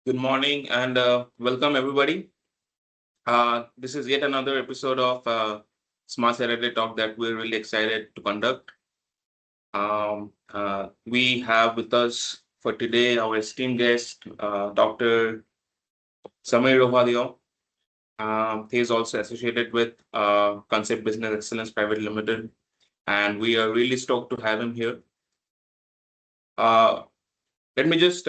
Good morning and welcome everybody. This is yet another episode of Smart Saturday Talk that we're really excited to conduct. We have with us for today our esteemed guest, Dr. Samir Rohadia. He is also associated with Concept Business Excellence Private Limited, and we are really stoked to have him here. Uh, Let me just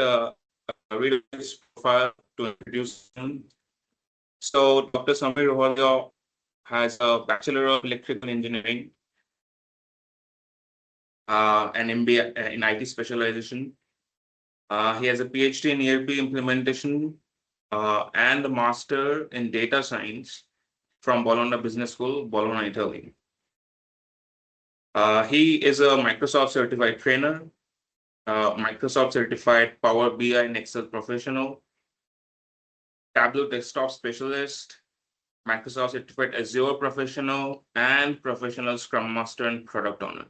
read his profile to introduce him. So, Dr. Samir Rohadia has a Bachelor of Electrical Engineering, an MBA in IT specialization. He has a PhD in ERP implementation and a Master in Data Science from Bologna Business School, Bologna, Italy. He is a Microsoft certified trainer, Microsoft certified Power BI and Excel professional, Tableau desktop specialist, Microsoft certified Azure professional, and professional Scrum Master and product owner.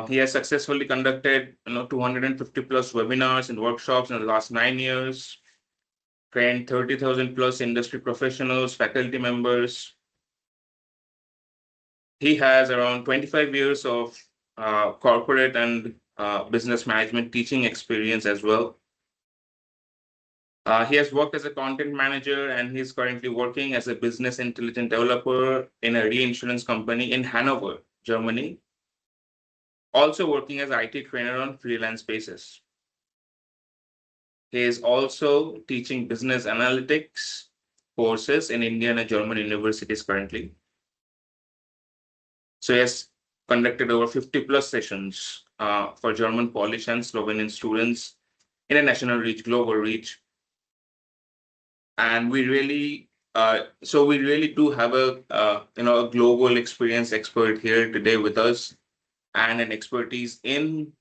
He has successfully conducted 250 plus webinars and workshops in the last 9 years, trained 30,000 plus industry professionals, faculty members. He has around 25 years of corporate and business management teaching experience as well. He has worked as a content manager and he's currently working as a business intelligence developer in a reinsurance company in Hanover, Germany. Also working as IT trainer on freelance basis. He is also teaching business analytics courses in Indian and German universities currently. So he has conducted over 50 plus sessions for German, Polish, and Slovenian students in a national reach, global reach. And we really do have a global experience expert here today with us, and an expertise in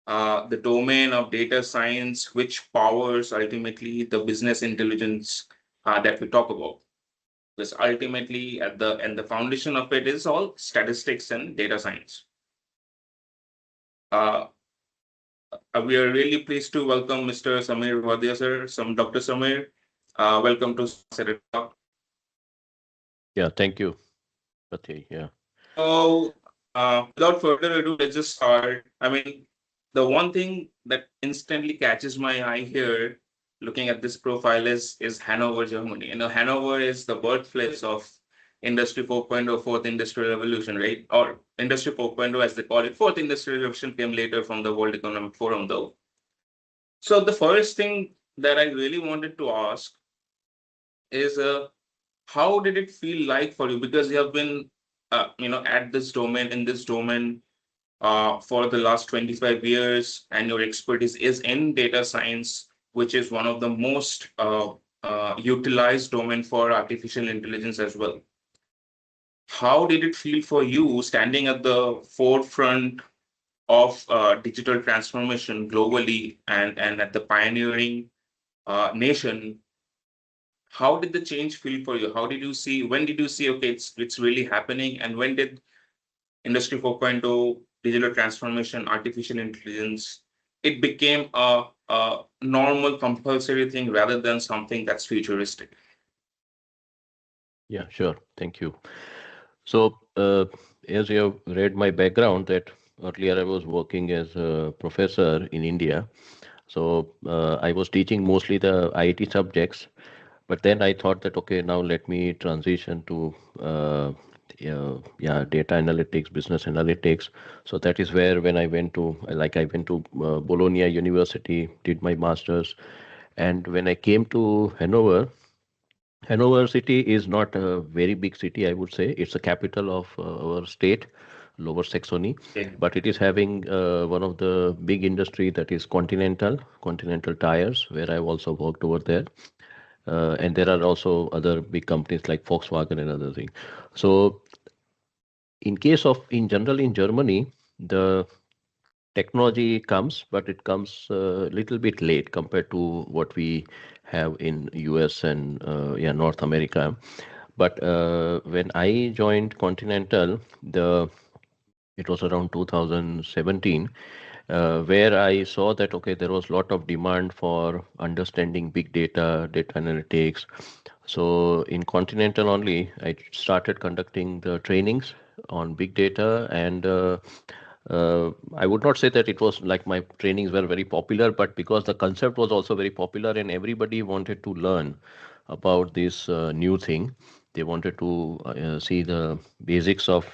the domain of data science, which powers ultimately the business intelligence that we talk about. Because ultimately, at the foundation of it is all statistics and data science. Uh, we are really pleased to welcome Mr. Samir Rohadia, sir. Dr. Samir, welcome to Saturday Talk. Yeah, thank you, Pathy. Yeah. So, without further ado, let's just start. I mean, the one thing that instantly catches my eye here, looking at this profile, is Hanover, Germany. Hanover is the birthplace of Industry 4.0, fourth industrial revolution, right? Or Industry 4.0, as they call it. Fourth industrial revolution came later from the World Economic Forum, though. So the first thing that I really wanted to ask is, how did it feel like for you? Because you have been, at this domain, in this domain, for the last 25 years, and your expertise is in data science, which is one of the most utilized domain for artificial intelligence as well. How did it feel for you standing at the forefront of digital transformation globally and at the pioneering nation? How did the change feel for you? When did you see, okay, it's really happening? And when did Industry 4.0, digital transformation, artificial intelligence, it became a normal, compulsory thing rather than something that's futuristic? Yeah, sure. Thank you. So, as you have read my background, that earlier I was working as a professor in India. So, I was teaching mostly the IT subjects. But then I thought that, okay, now let me transition to data analytics, business analytics. So that is where when I went to, Bologna University, did my master's. And when I came to Hanover city is not a very big city, I would say. It's the capital of our state, Lower Saxony, Yeah. but it is having one of the big industry that is Continental Tires, where I've also worked over there. And there are also other big companies like Volkswagen and other things. So in general in Germany, the technology comes, but it comes a little bit late compared to what we have in US and North America. But when I joined Continental, it was around 2017, where I saw that okay, there was a lot of demand for understanding big data, data analytics. So in Continental only, I started conducting the trainings on big data, and I would not say that it was like my trainings were very popular, but because the concept was also very popular and everybody wanted to learn about this new thing, they wanted to see the basics of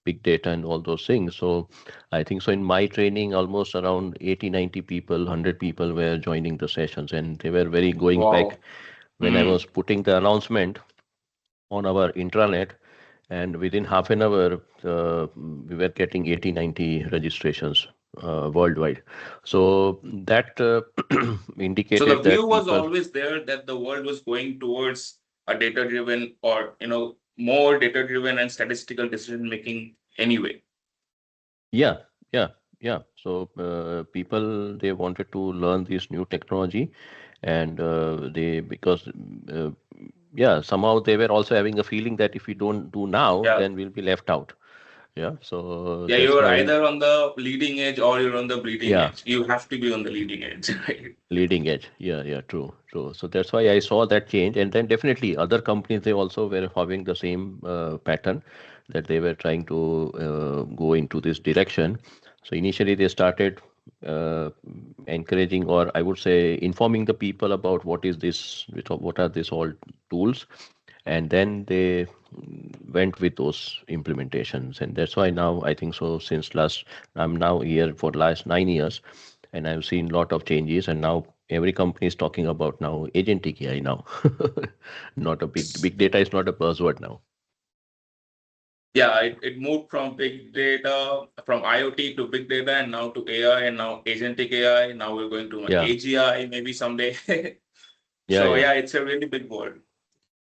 big data and all those things. So I think so in my training, almost around 80, 90 people, 100 people were joining the sessions, and they were very going back Wow. when I was putting the announcement on our intranet, and within half an hour, we were getting 80, 90 registrations worldwide. So that So the indicated view that was people, always there that the world was going towards a data-driven or more data-driven and statistical decision making anyway. yeah, yeah, yeah. So people, they wanted to learn this new technology, and they, because uh, yeah, somehow they were also having a feeling that if we don't do now, Yeah. then we'll be left out. Yeah, so Yeah, that's you're why, either on the leading edge or you're on the bleeding yeah, edge. You have to be on the leading edge, right? leading edge. Yeah, yeah, true, true. So that's why I saw that change. And then definitely other companies, they also were having the same pattern, that they were trying to go into this direction. So initially they started uh, encouraging, or I would say informing the people about what is this, what are these all tools, and then they went with those implementations. And that's why now I think so since last, I'm now here for last 9 years, and I've seen a lot of changes, and now every company is talking about now agentic AI now. Not a big data is not a buzzword now. Yeah, it moved from big data, from IoT to big data, and now to AI, and now agentic AI. Now we're going to Yeah, AGI maybe someday. yeah, So yeah. yeah, it's a really big world.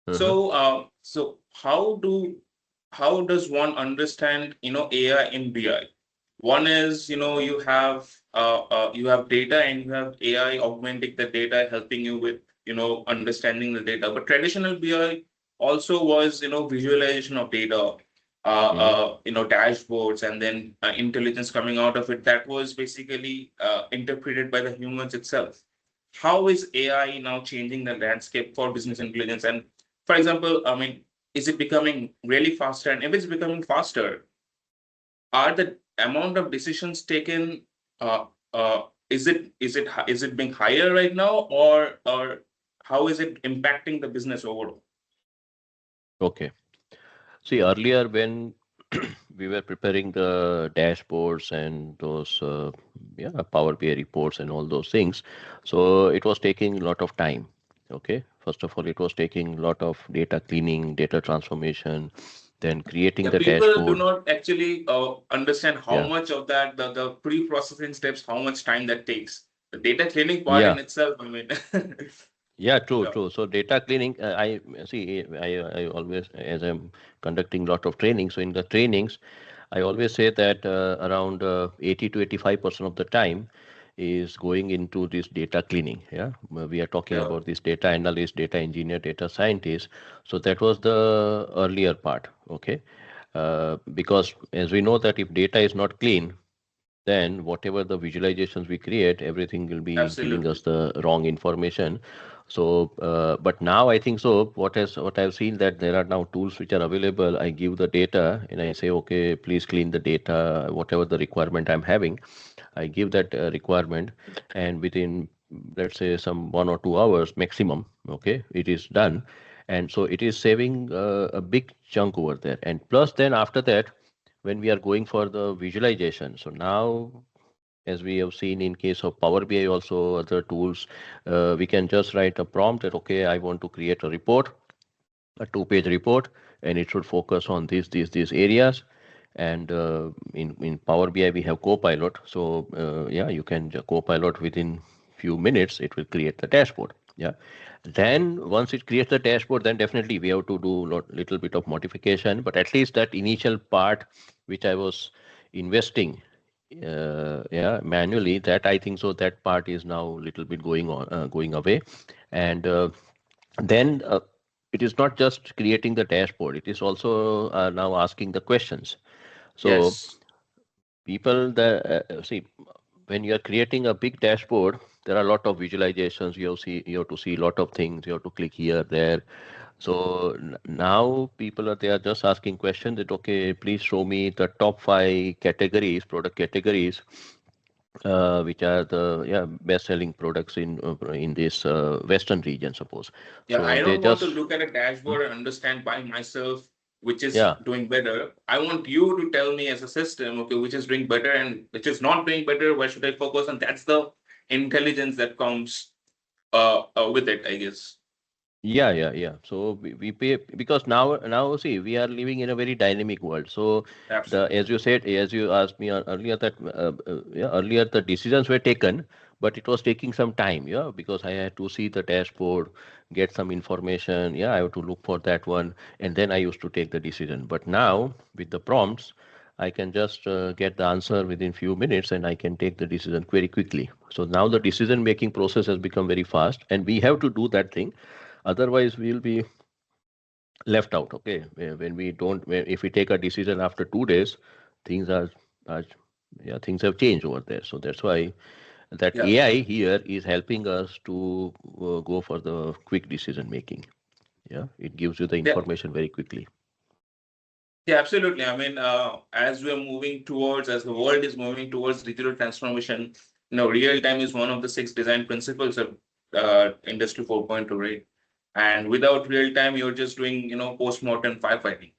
Uh-huh. So how does one understand AI in BI? One is you have data and you have AI augmenting the data, helping you with understanding the data. But traditional BI also was visualization of data, Hmm. dashboards, and then intelligence coming out of it. That was basically interpreted by the humans itself. How is AI now changing the landscape for business intelligence? And for example, I mean, is it becoming really faster? And if it's becoming faster, are the amount of decisions taken is it being higher right now, or how is it impacting the business overall? Okay. See, earlier when we were preparing the dashboards and those yeah, Power BI reports and all those things, so it was taking a lot of time. Okay, first of all, it was taking a lot of data cleaning, data transformation, then creating Yeah, the people do dashboard. not actually understand how Yeah, much of that the pre-processing steps, how much time that takes. The data cleaning part yeah. in itself, I mean, Yeah, true, yeah, true. So data cleaning, I see. I always, as I'm conducting lot of training. So in the trainings, I always say that around 80 to 85% of the time is going into this data cleaning. Yeah, we are talking yeah, about this data analyst, data engineer, data scientist. So that was the earlier part. Okay, because as we know that if data is not clean, then whatever the visualizations we create, everything will be giving us absolutely. the wrong information. So but now I think so what I've seen, that there are now tools which are available. I give the data and I say, okay, please clean the data, whatever the requirement I'm having, I give that requirement, and within, let's say, some 1 or 2 hours maximum, okay, it is done. And so it is saving a big chunk over there. And plus then after that, when we are going for the visualization, so now, as we have seen in case of Power BI, also other tools, we can just write a prompt that, okay, I want to create a report, a two-page report, and it should focus on these areas. And in Power BI we have Copilot, so yeah, you can Copilot within few minutes it will create the dashboard. Yeah, then once it creates the dashboard, then definitely we have to do little bit of modification, but at least that initial part which I was investing yeah, manually, that I think so that part is now little bit going on, going away. And then it is not just creating the dashboard, it is also now asking the questions. So Yes. people that see, when you are creating a big dashboard, there are a lot of visualizations. You have to see a lot of things. You have to click here, there. So now people are they are just asking questions that okay, please show me the top five categories, product categories, which are the best selling products in this western region, suppose. Yeah, So I they don't want to just look at a hmm, dashboard and understand by myself which is yeah. doing better. I want you to tell me as a system, okay, which is doing better and which is not doing better. Where should I focus? And that's the intelligence that comes with it, I guess. Yeah. So we pay because now see we are living in a very dynamic world. So the Absolutely. as you said, as you asked me earlier that earlier the decisions were taken, but it was taking some time. Yeah, because I had to see the dashboard, get some information. Yeah, I have to look for that one, and then I used to take the decision. But now with the prompts, I can just get the answer within few minutes, and I can take the decision very quickly. So now the decision making process has become very fast, and we have to do that thing. Otherwise, we'll be left out. Okay, when we don't, if we take a decision after 2 days, things are yeah, things have changed over there. So that's why that Yeah. AI here is helping us to go for the quick decision making. Yeah, it gives you the Yeah. information very quickly. Yeah, absolutely. I mean, as we're moving towards, as the world is moving towards digital transformation, real time is one of the six design principles of Industry 4.0, right? And without real time, you're just doing, post-mortem firefighting.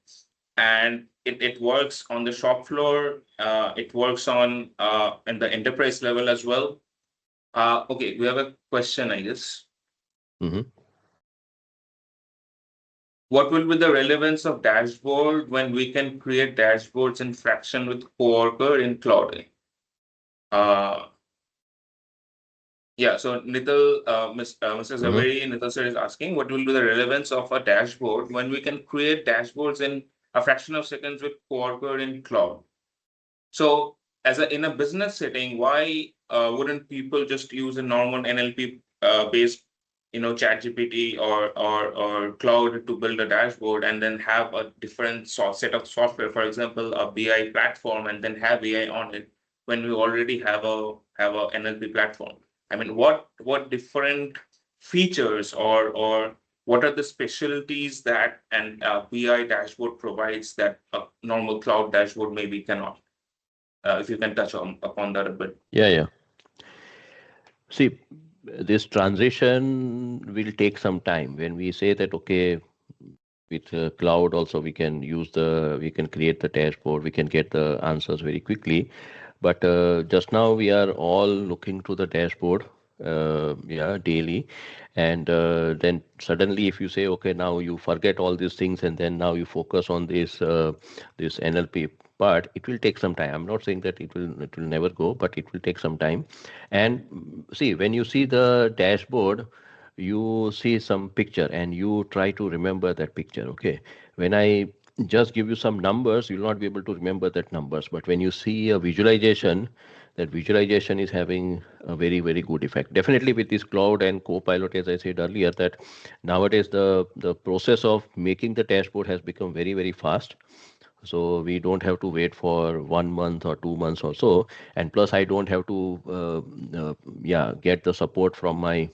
And it works on the shop floor. It works on in the enterprise level as well. Okay, we have a question, I guess. Hmm. What will be the relevance of dashboard when we can create dashboards in fraction with coworker in cloud? Uh, yeah, so Nital, Mr. Hmm. Zaveri, Nital sir is asking, what will be the relevance of a dashboard when we can create dashboards in a fraction of seconds with coworker in cloud? So, in a business setting, why wouldn't people just use a normal NLP based, Chat GPT or cloud to build a dashboard and then have a different set of software, for example, a BI platform, and then have AI on it when we already have a NLP platform? I mean, what different features or what are the specialties that an BI dashboard provides that a normal cloud dashboard maybe cannot? If you can touch upon that a bit. Yeah. See, this transition will take some time. When we say that, okay, with cloud also we can create the dashboard, we can get the answers very quickly. But just now we are all looking to the dashboard, yeah, daily, and then suddenly if you say, okay, now you forget all these things and then now you focus on this NLP part, it will take some time. I'm not saying that it will never go, but it will take some time. And see, when you see the dashboard, you see some picture and you try to remember that picture. Okay, when I just give you some numbers, you'll not be able to remember that numbers. But when you see a visualization, that visualization is having a very very good effect. Definitely with this cloud and copilot, as I said earlier, that nowadays the process of making the dashboard has become very very fast. So we don't have to wait for 1 month or 2 months or so. And plus I don't have to yeah, get the support from my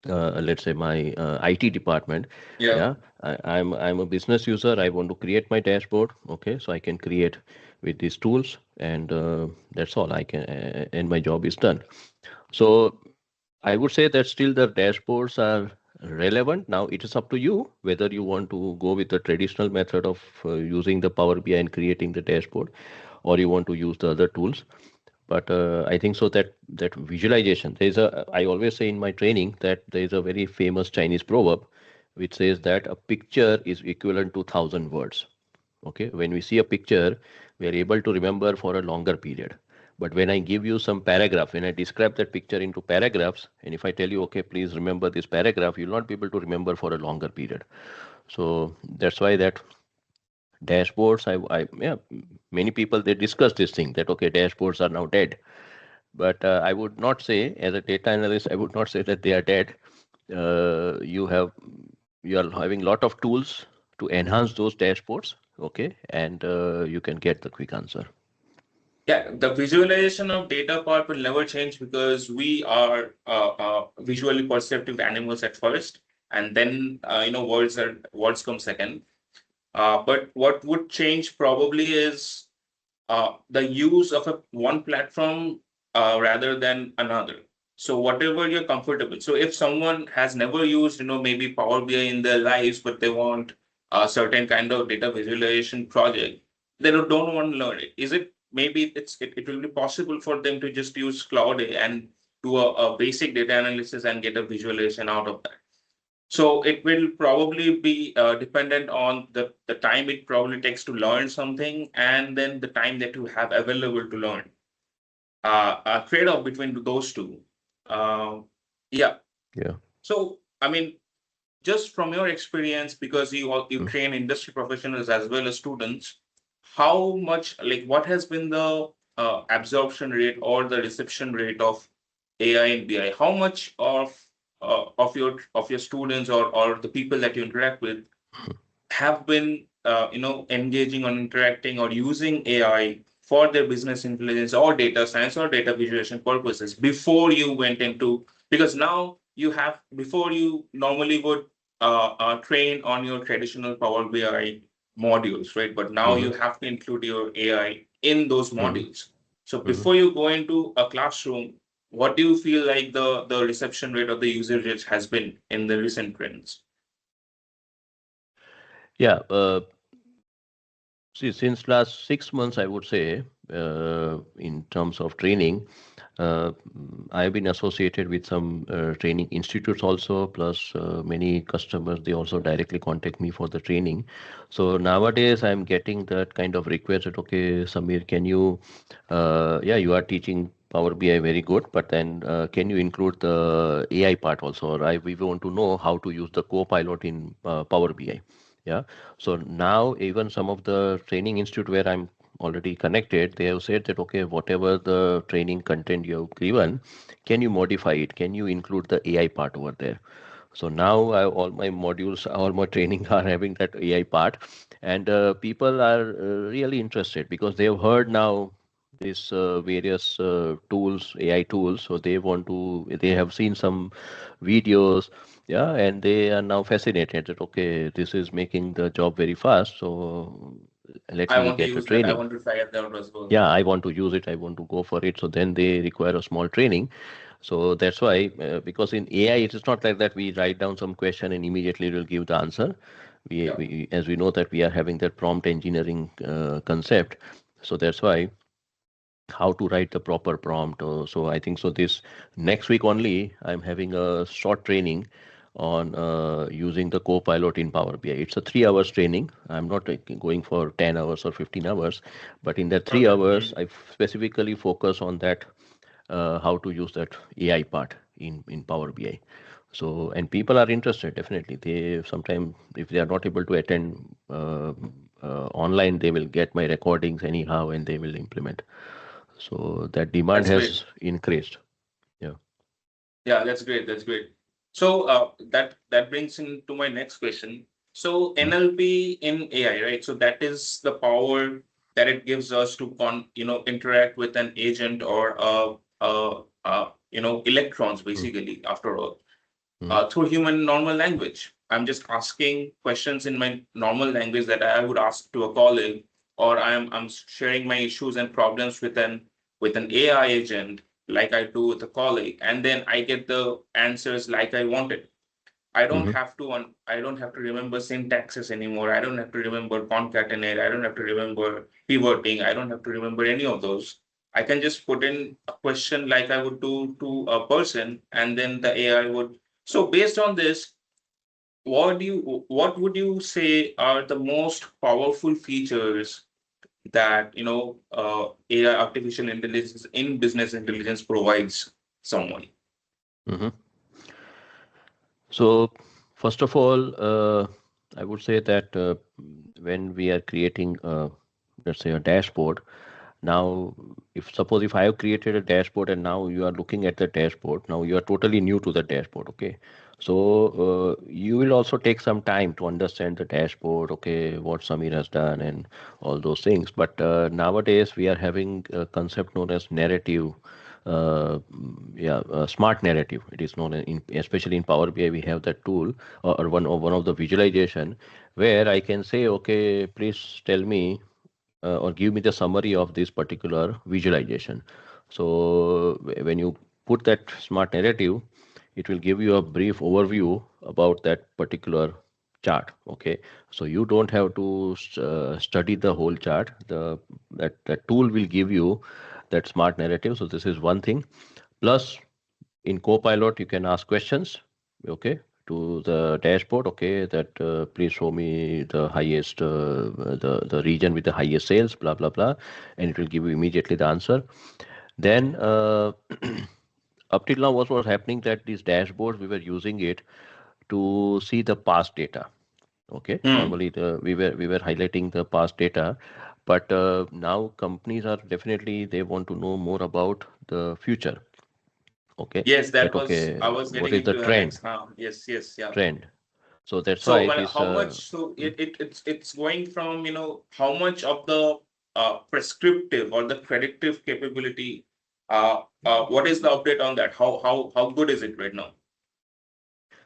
let's say my IT department. Yeah. Yeah, I'm a business user. I want to create my dashboard. Okay, so I can create with these tools, and that's all I can, and my job is done. So I would say that still the dashboards are relevant. Now it is up to you whether you want to go with the traditional method of using the Power BI and creating the dashboard, or you want to use the other tools. But I think so that visualization, there's a, I always say in my training that there is a very famous Chinese proverb which says that a picture is equivalent to 1,000 words. Okay, when we see a picture, we are able to remember for a longer period. But when I give you some paragraph, when I describe that picture into paragraphs, and if I tell you, okay, please remember this paragraph, you'll not be able to remember for a longer period. So that's why that dashboards, yeah, many people they discuss this thing that okay, dashboards are now dead. But I would not say, as a data analyst, I would not say that they are dead. You are having a lot of tools to enhance those dashboards, okay, and you can get the quick answer. Yeah, the visualization of data part will never change because we are visually perceptive animals at first, and then words come second. But what would change probably is the use of one platform rather than another. So whatever you're comfortable. So if someone has never used, maybe Power BI in their lives, but they want a certain kind of data visualization project, they don't want to learn it. Is it maybe it will be possible for them to just use Cloud and do a basic data analysis and get a visualization out of that? So it will probably be dependent on the time it probably takes to learn something and then the time that you have available to learn. A trade-off between those two. Uh, yeah. Yeah. So I mean, just from your experience, because you Mm. train industry professionals as well as students, how much like what has been the absorption rate or the reception rate of AI and BI? How much of your students or the people that you interact with have been engaging or interacting or using AI for their business intelligence or data science or data visualization purposes before you went into, because now you have, before you normally would train on your traditional Power BI modules, right? But now Mm-hmm. you have to include your AI in those Mm-hmm. modules. So Mm-hmm. before you go into a classroom, what do you feel like the reception rate of the usage rate has been in the recent trends? Yeah. See, since last 6 months, I would say, in terms of training, I've been associated with some training institutes also, plus many customers, they also directly contact me for the training. So nowadays, I'm getting that kind of request that, okay, Samir, can you, yeah, you are teaching Power BI very good, but then can you include the AI part also? Or we want to know how to use the Copilot in Power BI. Yeah. So now even some of the training institute where I'm already connected, they have said that, okay, whatever the training content you have given, can you modify it? Can you include the AI part over there? So now all my modules, all my training are having that AI part, and people are really interested because they have heard now these various tools, AI tools. So they have seen some videos, yeah, and they are now fascinated that, okay, this is making the job very fast. So let I me want to get the use that. I training. want to try it out as well. Yeah, I want to use it. I want to go for it. So then they require a small training. So that's why, because in AI, it is not like that we write down some question and immediately it will give the answer. Yeah. As we know that we are having that prompt engineering concept. So that's why how to write the proper prompt. So I think so this next week only, I'm having a short training on using the Copilot in Power BI. It's a 3 hours training. I'm not going for 10 hours or 15 hours, but in that three Okay. hours, I specifically focus on that, how to use that AI part in Power BI. So, and people are interested, definitely. They sometimes, if they are not able to attend online, they will get my recordings anyhow and they will implement. So that demand That's great. has increased. Yeah. Yeah, that's great. That's great. So that brings into my next question. So Mm. NLP in AI, right? So that is the power that it gives us to interact with an agent or electrons Mm. basically after all. Mm. Through human normal language. I'm just asking questions in my normal language that I would ask to a colleague, or I'm sharing my issues and problems with an AI agent like I do with a colleague, and then I get the answers like I wanted. Mhm. I don't have to remember syntaxes anymore. I don't have to remember concatenate. I don't have to remember pivoting. I don't have to remember any of those. I can just put in a question like I would do to a person, and then the AI would. So based on this, what would you say are the most powerful features that AI, artificial intelligence in business intelligence provides someone? Mhm. So first of all, I would say that when we are creating, let's say, a dashboard, Now, if I have created a dashboard and now you are looking at the dashboard, now you are totally new to the dashboard, okay? So you will also take some time to understand the dashboard, okay, what Samir has done and all those things. But nowadays we are having a concept known as narrative, smart narrative. It is known especially in Power BI we have that tool, or one of the visualization where I can say, okay, please tell me or give me the summary of this particular visualization. So when you put that smart narrative, it will give you a brief overview about that particular chart. Okay, so you don't have to study the whole chart. That tool will give you that smart narrative. So this is one thing. Plus, in Copilot, you can ask questions. Okay, to the dashboard. Okay, that please show me the highest, the region with the highest sales, blah blah blah, and it will give you immediately the answer. Then up till now, what was happening that these dashboards we were using it to see the past data. Okay, Hmm. normally we were highlighting the past data, but now companies are definitely they want to know more about the future. Okay, Yes, that that was okay, I was what getting is the into the trend? next. Huh. Yes, yes, yeah. Trend. So that's So, why well, this how much? So it's going from how much of the prescriptive or the predictive capability. What is the update on that? How good is it right now?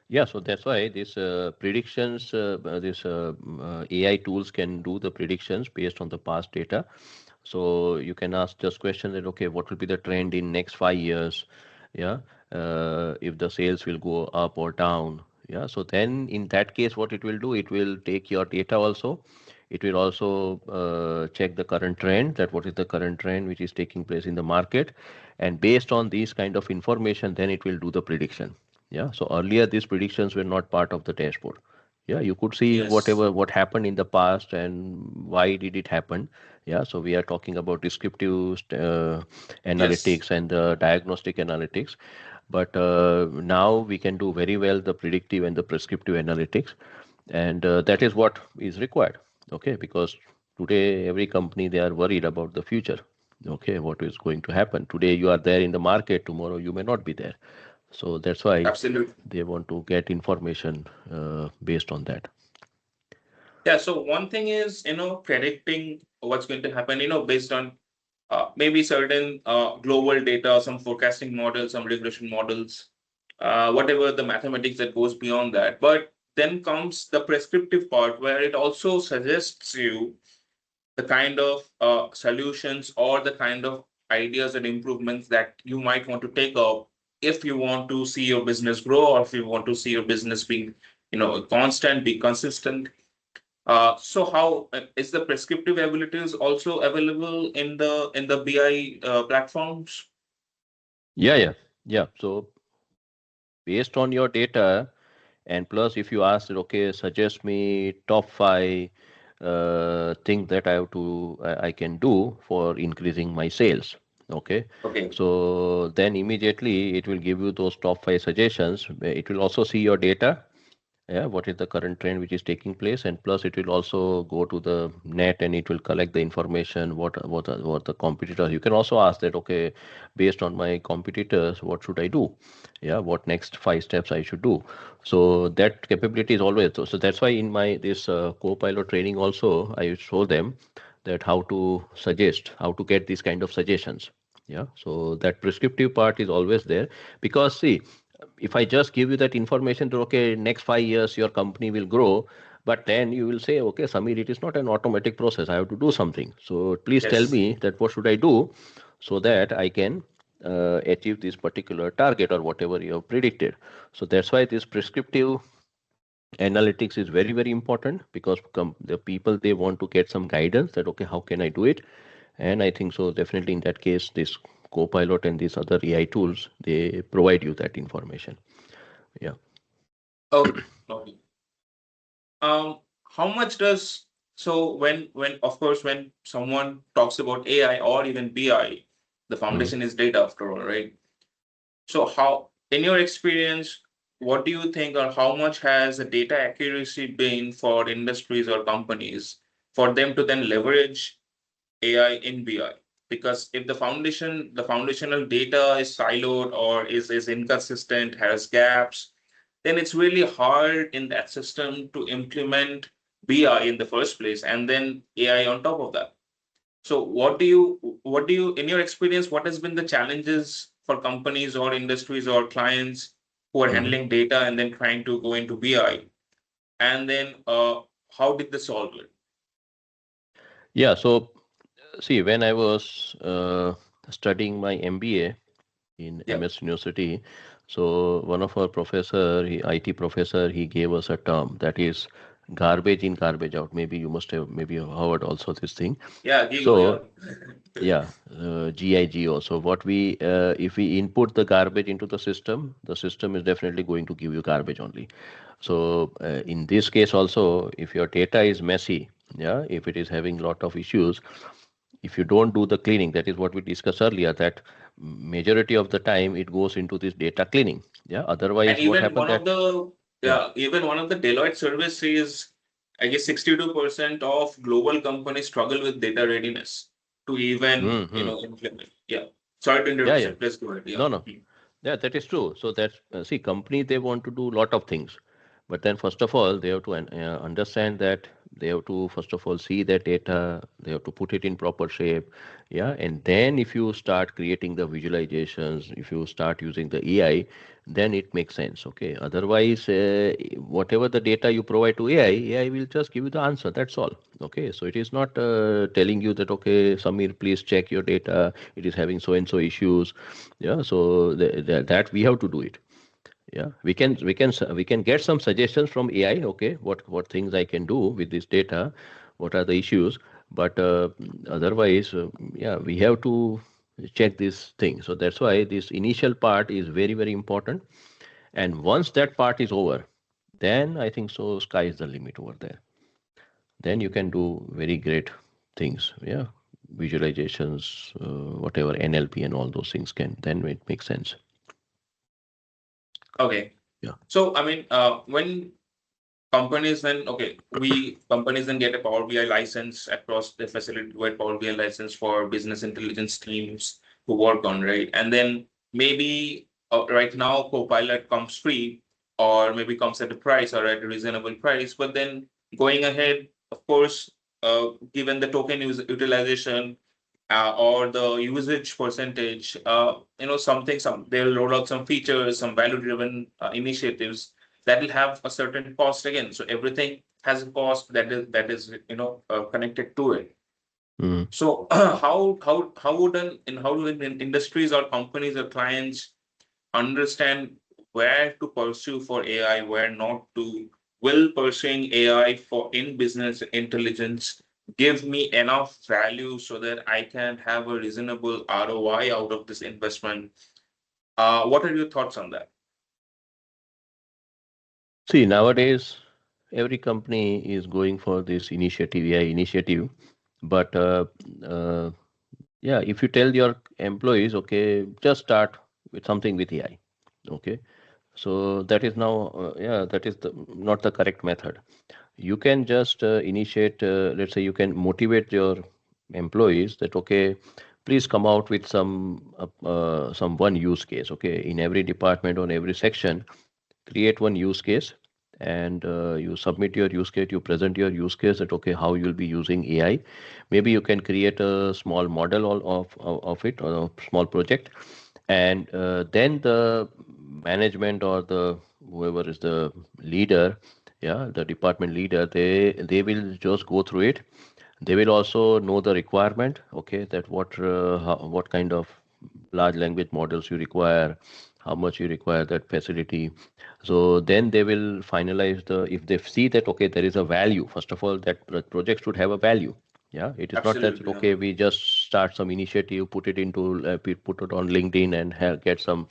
yeah, so that's why this predictions, this AI tools can do the predictions based on the past data. So you can ask just questions that okay, what will be the trend in next 5 years? Yeah, if the sales will go up or down. Yeah, so then in that case, what it will do, it will take your data also. It will also check the current trend, that what is the current trend which is taking place in the market, and based on these kind of information, then it will do the prediction. Yeah, so earlier these predictions were not part of the dashboard. Yeah, you could see Yes, what happened in the past and why did it happen. Yeah, so we are talking about descriptive yes, analytics and diagnostic analytics, but now we can do very well the predictive and the prescriptive analytics, and that is what is required. Okay, because today every company they are worried about the future. Okay, what is going to happen today? You are there in the market, tomorrow you may not be there. So that's why absolutely. they want to get information based on that. Yeah. So one thing is predicting what's going to happen. Based on maybe certain global data, some forecasting models, some regression models, whatever the mathematics that goes beyond that. But then comes the prescriptive part where it also suggests you the kind of solutions or the kind of ideas and improvements that you might want to take up if you want to see your business grow or if you want to see your business being constant, be consistent. So how is the prescriptive abilities also available in the BI platforms? Yeah, yeah, yeah. So based on your data, and plus if you ask, that, okay, suggest me top five things that I can do for increasing my sales. Okay, Okay. so then immediately it will give you those top five suggestions. It will also see your data, yeah, what is the current trend which is taking place, and plus it will also go to the net and it will collect the information what the competitors. You can also ask that, okay, based on my competitors, what should I do? Yeah, what next five steps I should do? So that capability is always so that's why in my this co-pilot training also I show them that how to suggest, how to get these kind of suggestions. Yeah, so that prescriptive part is always there, because see, if I just give you that information to okay, next 5 years your company will grow, but then you will say, okay, Samir, it is not an automatic process. I have to do something. So please tell Yes. me that what should I do so that I can achieve this particular target or whatever you have predicted. So that's why this prescriptive analytics is very very important, because the people they want to get some guidance that okay, how can I do it? And I think so definitely in that case this copilot and these other AI tools they provide you that information. Yeah. Okay. Okay. How much does so when of course when someone talks about AI or even BI, the Mhm. foundation is data after all, right? So how, in your experience, what do you think or how much has the data accuracy been for industries or companies for them to then leverage AI in BI? because if the foundational data is siloed or is inconsistent, has gaps, then it's really hard in that system to implement BI in the first place, and then AI on top of that. So what do you, in your experience, what has been the challenges for companies or industries or clients who are Mhm. handling data and then trying to go into BI? And then how did they solve it? Yeah. So see, when I was studying my MBA in Yeah, MS University, so one of our professor, IT professor, he gave us a term that is garbage in, garbage out. Maybe you must have maybe heard also this thing. yeah, Gigo, So yeah. yeah, GIGO. So what we if we input the garbage into the system is definitely going to give you garbage only. So in this case also, if your data is messy, yeah, if it is having lot of issues, if you don't do the cleaning, that is what we discussed earlier, that majority of the time it goes into this data cleaning. Yeah. And Otherwise, what even happened one of that the yeah. yeah, even one of the Deloitte surveys says, I guess 62% of global companies struggle with data readiness to even, Hmm. implement. Yeah. Sorry to Yeah. interrupt, Yeah. sir. Please go ahead. Yeah. No. No. Yeah, that is true. So that's see, company they want to do lot of things, but then first of all they have to understand that they have to first of all see that data, they have to put it in proper shape, yeah, and then if you start creating the visualizations, if you start using the AI, then it makes sense. Okay, otherwise whatever the data you provide to AI will just give you the answer. That's all. Okay, so it is not telling you that okay, Samir, please check your data. It is having so and so issues. Yeah, so that we have to do it. Yeah, we can get some suggestions from AI. Okay, what things I can do with this data, what are the issues, but otherwise, yeah, we have to check this thing. So that's why this initial part is very very important. And once that part is over, then I think so sky is the limit over there. Then you can do very great things. Yeah, visualizations, whatever NLP and all those things can. Then it makes sense. Okay. Yeah. So, I mean, when companies then get a Power BI license across the facility wide Power BI license for business intelligence teams to work on, right? And then maybe right now Copilot comes free, or maybe comes at a price or at a reasonable price. But then going ahead, of course, given the token utilization or the usage percentage, they'll roll out some features, some value driven initiatives that will have a certain cost again. So everything has a cost that is connected to it. Mm. So how do industries or companies or clients understand where to pursue for AI, where not to? Will pursuing AI for in business intelligence give me enough value so that I can have a reasonable ROI out of this investment? What are your thoughts on that? See, nowadays, every company is going for this initiative, AI initiative. But uh, yeah, if you tell your employees, okay, just start with something with AI. Okay, so that is now, yeah, that is not the correct method. You can just initiate, let's say, you can motivate your employees that okay, please come out with some one use case. Okay, in every department on every section create one use case, and you submit your use case, you present your use case that okay how you'll be using AI. Maybe you can create a small model of it, or a small project, and then the management or the whoever is the leader, yeah, the department leader, they will just go through it. They will also know the requirement, okay, that what kind of large language models you require, how much you require that facility. So then they will finalize the, if they see that okay there is a value, first of all that project should have a value. Yeah, it is not that Absolutely. Yeah. okay we just start some initiative, put it into put it on LinkedIn and get some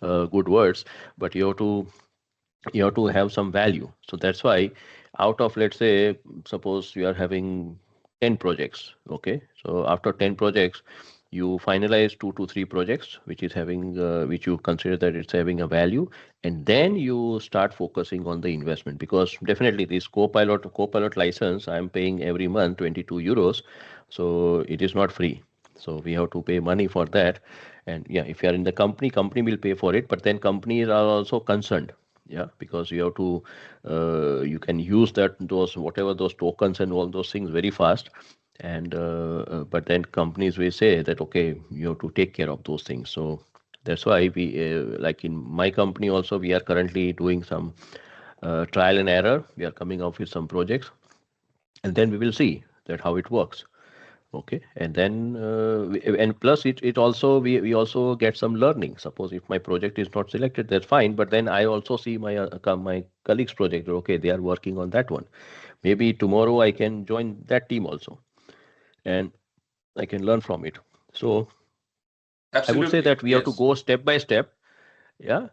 good words, but you have to have some value. So that's why out of, let's say, suppose you are having 10 projects, okay, so after 10 projects you finalize 2 to 3 projects which is having which you consider that it's having a value, and then you start focusing on the investment, because definitely this copilot license I'm paying every month 22 euros, so it is not free. So we have to pay money for that. And yeah, if you are in the company, company will pay for it, but then companies are also concerned. Yeah, because you have to, you can use that, those, whatever those tokens and all those things very fast. And, but then companies will say that, okay, you have to take care of those things. So that's why we, like in my company also, we are currently doing some trial and error. We are coming up with some projects, and then we will see that how it works. Okay, and then and plus it also, we also get some learning. Suppose if my project is not selected, that's fine, but then I also see my my colleagues project. Okay, they are working on that one. Maybe tomorrow I can join that team also, and I can learn from it. So I would say Absolutely, that we have to yes. go step by step. Yeah,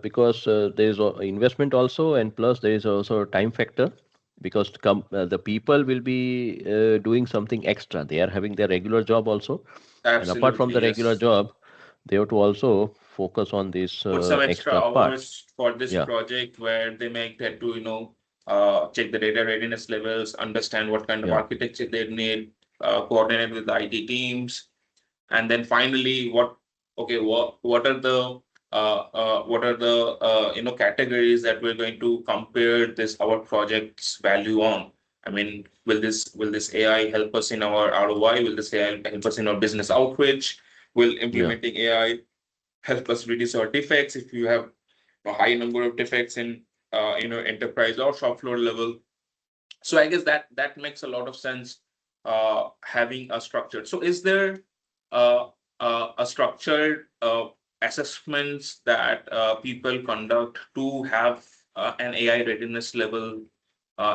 because there is a investment also, and plus there is also a time factor, because the people will be doing something extra. They are having their regular job also, and apart from Absolutely, the regular yes. job, they have to also focus on this Put some extra extra part. hours for this Yeah, project where they may get to, check the data readiness levels, understand what kind of yeah, architecture they need, coordinate with the IT teams, and then finally, what are the categories that we're going to compare this our project's value on? I mean, will this AI help us in our ROI? Will this AI help us in our business outreach? Will yeah. implementing AI help us reduce our defects if you have a high number of defects in enterprise or shop floor level? So I guess that makes a lot of sense, having a structured. So is there a structured assessments that people conduct to have an AI readiness level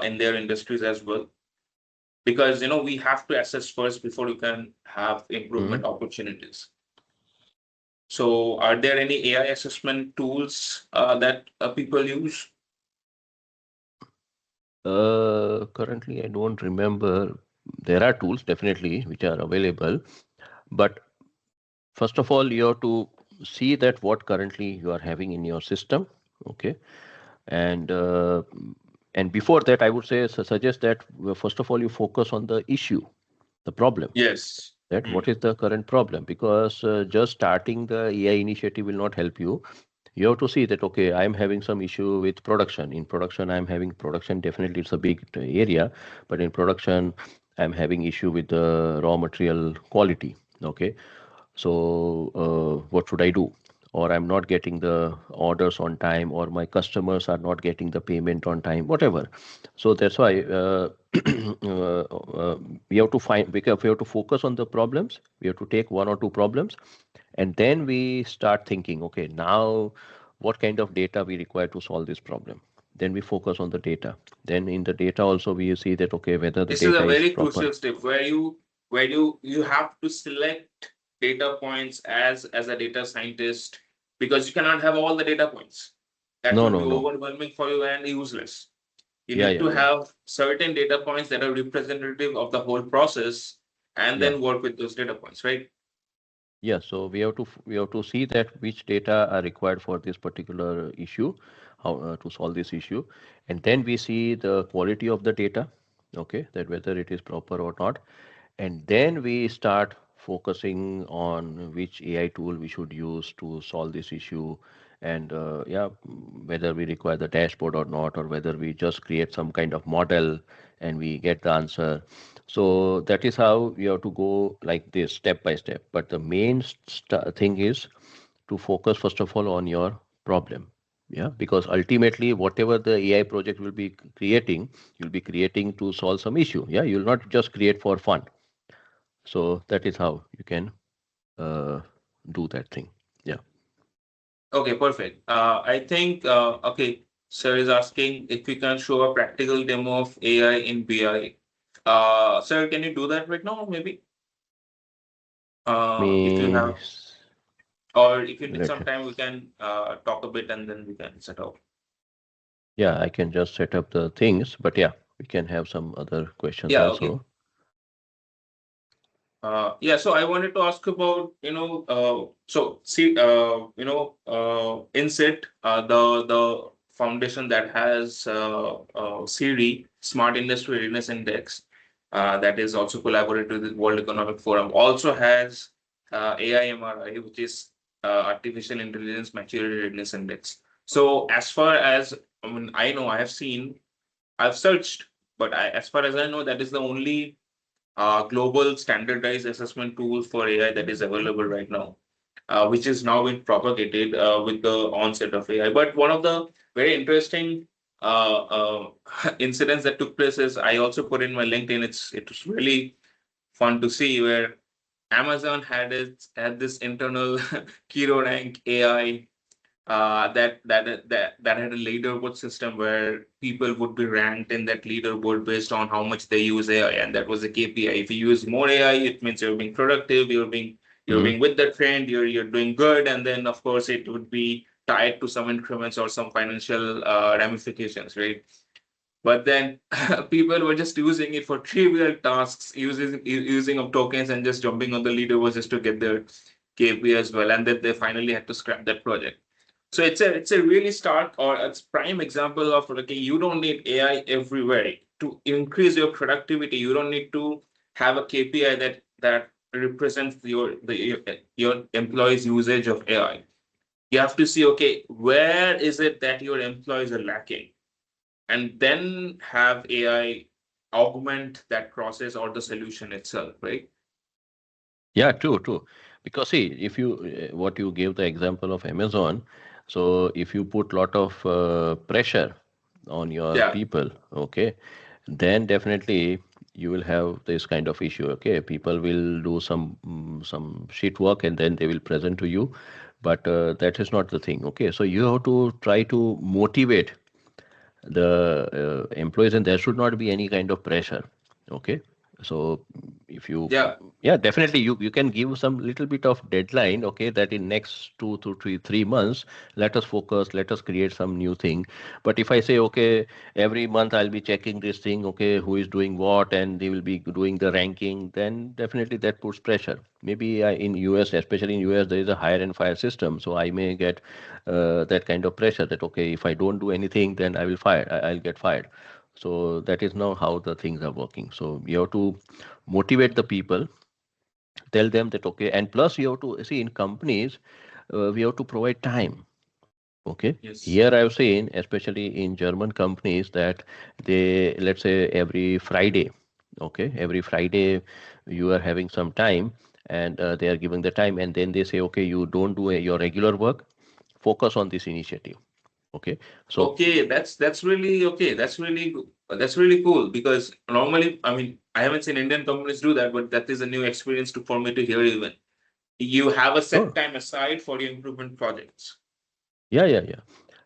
in their industries as well? Because we have to assess first before you can have Mhm. improvement opportunities. So are there any AI assessment tools that people use? Currently, I don't remember. There are tools definitely which are available, but first of all, you have to see that what currently you are having in your system. Okay, and and before that, I would say, suggest that first of all you focus on the issue, the problem. Yes. That what is the current problem? Because just starting the AI initiative will not help you. You have to see that, okay, I'm having some issue with production. In production, I'm having production, definitely it's a big area, but in production I'm having issue with the raw material quality. Okay, so what should I do? Or I'm not getting the orders on time, or my customers are not getting the payment on time, whatever. So that's why we have to find, because we have to focus on the problems. We have to take one or two problems, and then we start thinking, okay, now what kind of data we require to solve this problem. Then we focus on the data. Then in the data also we see that, okay, whether the This is data a is very proper. crucial step where you have to select data points as a data scientist, because you cannot have all the data points. That No, will be no, no. overwhelming for you and useless. You Yeah, need yeah, to yeah, have certain data points that are representative of the whole process, and yeah. then work with those data points, right? Yeah, so we have to see that which data are required for this particular issue, how to solve this issue, and then we see the quality of the data, okay, that whether it is proper or not, and then we start focusing on which AI tool we should use to solve this issue, and yeah, whether we require the dashboard or not, or whether we just create some kind of model and we get the answer. So that is how you have to go, like this, step by step. But the main thing is to focus first of all on your problem. Yeah, because ultimately, whatever the AI project will be creating, you'll be creating to solve some issue. Yeah, you'll not just create for fun. So that is how you can uh, do that thing. Yeah. Okay, perfect. I think, okay, sir is asking if we can show a practical demo of AI in BI. Sir, can you do that right now, maybe? Let If you me have, or if you need let. some time, we can talk a bit and then we can set up. Yeah, I can just set up the things, but yeah, we can have some other questions Yeah, okay. also. Yeah, so I wanted to ask about, so see, INSIT, the foundation that has CD, Smart Industry Readiness Index. that is also collaborated with the World Economic Forum, also has AIMRI, which is Artificial Intelligence Maturity Readiness Index. So as far as I know, I have seen, I've searched, but as far as I know, that is the only global standardized assessment tool for AI that is available right now, which is now being propagated with the onset of AI. But one of the very interesting incidents that took place is, I also put in my LinkedIn. It was really fun to see where Amazon had this internal Kiro rank AI that had a leaderboard system where people would be ranked in that leaderboard based on how much they use AI, and that was a KPI. If you use more AI, it means you're being productive, you're Hmm. being with the trend, you're doing good, and then of course it would be tied to some increments or some financial ramifications, right? But then people were just using it for trivial tasks, using of tokens and just jumping on the leaderboard just to get their KPI as well, and then they finally had to scrap that project. So it's a really stark or it's prime example of, okay, you don't need AI everywhere to increase your productivity. You don't need to have a KPI that represents your employees' usage of AI. You have to see, okay, where is it that your employees are lacking, and then have AI augment that process or the solution itself, right? Yeah, true, true. Because see, if you what you gave the example of Amazon, so if you put lot of pressure on your Yeah. people, okay, then definitely you will have this kind of issue. Okay, people will do some shit work and then they will present to you, but that is not the thing. Okay, so you have to try to motivate the employees, and there should not be any kind of pressure. Okay, so if you, Yeah. yeah, definitely you can give some little bit of deadline. Okay, that in next 2 to 3 months, let us focus, let us create some new thing. But if I say, okay, every month I'll be checking this thing, okay, who is doing what, and they will be doing the ranking, then definitely that puts pressure. Maybe in US, especially in US, there is a hire and fire system, so I may get that kind of pressure that, okay, if I don't do anything, then I will fire, I'll get fired. So that is now how the things are working. So you have to motivate the people, tell them that, okay, and plus you have to see in companies, we have to provide time. Okay. Yes. Here I've seen, especially in German companies, that they, let's say every Friday, okay, every Friday you are having some time, and they are giving the time, and then they say, okay, you don't do your regular work, focus on this initiative. Okay. So, Okay, that's really okay. That's really cool, because normally, I mean, I haven't seen Indian companies do that, but that is a new experience for me to hear even. You have a set oh, time aside for your improvement projects. yeah, yeah, yeah.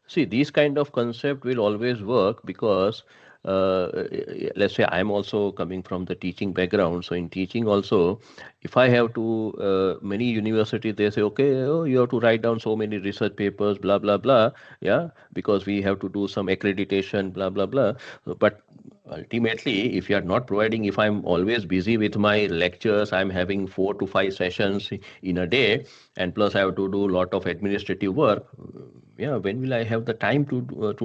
See, these kind of concept will always work because, let's say I'm also coming from the teaching background. So in teaching also, if I have to, many universities, they say, okay, oh, you have to write down so many research papers, blah, blah, blah. Yeah, because we have to do some accreditation, blah, blah, blah. But ultimately, if you are not providing, if I'm always busy with my lectures, I'm having 4 to 5 sessions in a day, and plus I have to do a lot of administrative work. Yeah, when will I have the time to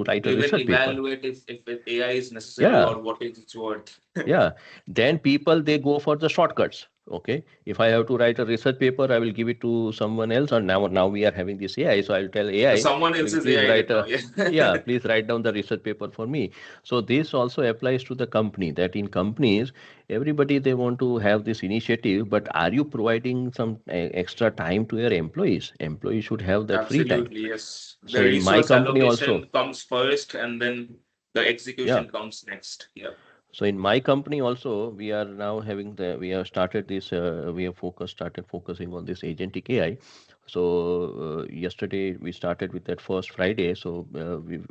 write To a even research paper? evaluate if AI is necessary Yeah, or what is its worth. yeah. Then people they go for the shortcuts. Okay, if I have to write a research paper, I will give it to someone else. And now we are having this AI, so I will tell AI, Someone else's please AI write right now, a, yeah. yeah, please write down the research paper for me. So this also applies to the company. That in companies, everybody they want to have this initiative, but are you providing some extra time to your employees? Employees should have that free time. Absolutely, yes. So The in my resource company also, allocation comes first and then the yeah. execution comes next. Yeah. So in my company also, we are now having we have started this, we have started focusing on this agentic AI. So yesterday we started with that first Friday. So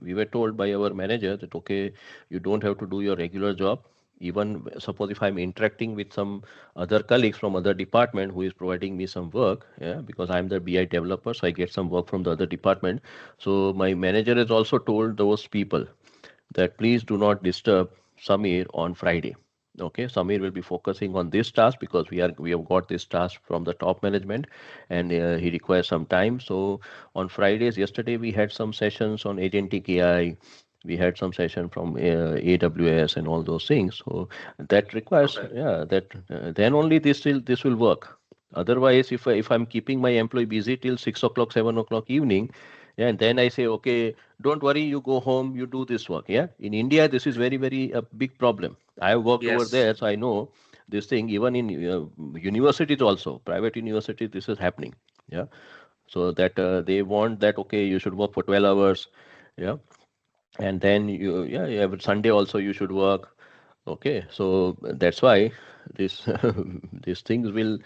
we were told by our manager that, okay, you don't have to do your regular job. Even suppose if I'm interacting with some other colleagues from other department who is providing me some work, yeah, because I'm the BI developer, so I get some work from the other department. So my manager has also told those people that please do not disturb Samir on Friday. Okay, Samir will be focusing on this task because we have got this task from the top management, and he requires some time. So on Fridays, yesterday we had some sessions on agentic AI, We had some session from AWS and all those things. So that requires, Okay. yeah, that then only this will work. Otherwise, if I'm keeping my employee busy till 6 o'clock, 7 o'clock evening, yeah, and then I say, okay, don't worry, you go home, you do this work. Yeah, in India, this is very, very a big problem. I worked over Yes. there, so I know this thing. Even in universities also, private universities, this is happening. Yeah, so that they want that, okay, you should work for 12 hours. Yeah, and then every Sunday also you should work. Okay, so that's why this these things will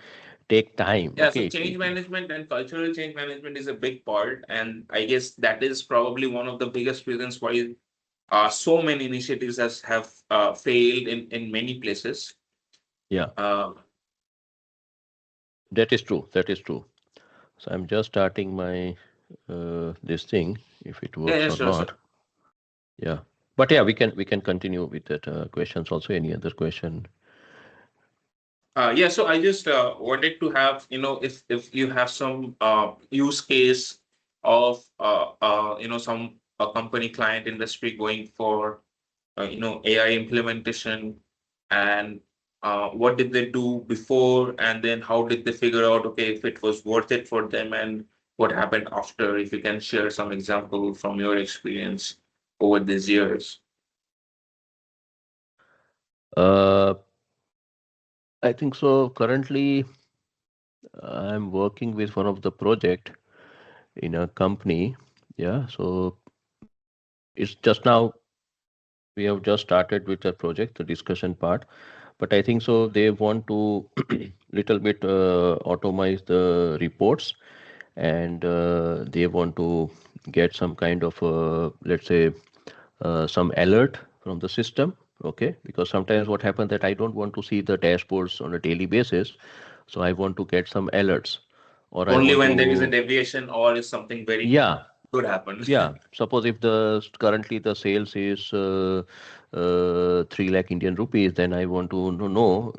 take time. Yeah, so Okay, change management and cultural change management is a big part, and I guess that is probably one of the biggest reasons why so many initiatives have failed in many places. yeah, Uh, that is true, that is true. So I'm just starting my this thing, if it yeah, works yeah, or sure, sure. not. Yeah, but yeah, we can continue with that questions also. Any other question? Yeah, so I just wanted to have, if you have some use case of some a company client industry going for AI implementation, and what did they do before, and then how did they figure out, okay, if it was worth it for them, and what happened after, if you can share some example from your experience over these years. uh, I think so. Currently I'm working with one of the project in a company. Yeah, so it's just now we have just started with the project, the discussion part. But I think so they want to little bit automate the reports, and they want to get some kind of let's say some alert from the system. Okay, because sometimes what happens that I don't want to see the dashboards on a daily basis, so I want to get some alerts, or I Only want when there is a to, deviation or is something very yeah, good happen. yeah, suppose if the currently the sales is 3 lakh Indian rupees, then I want to know,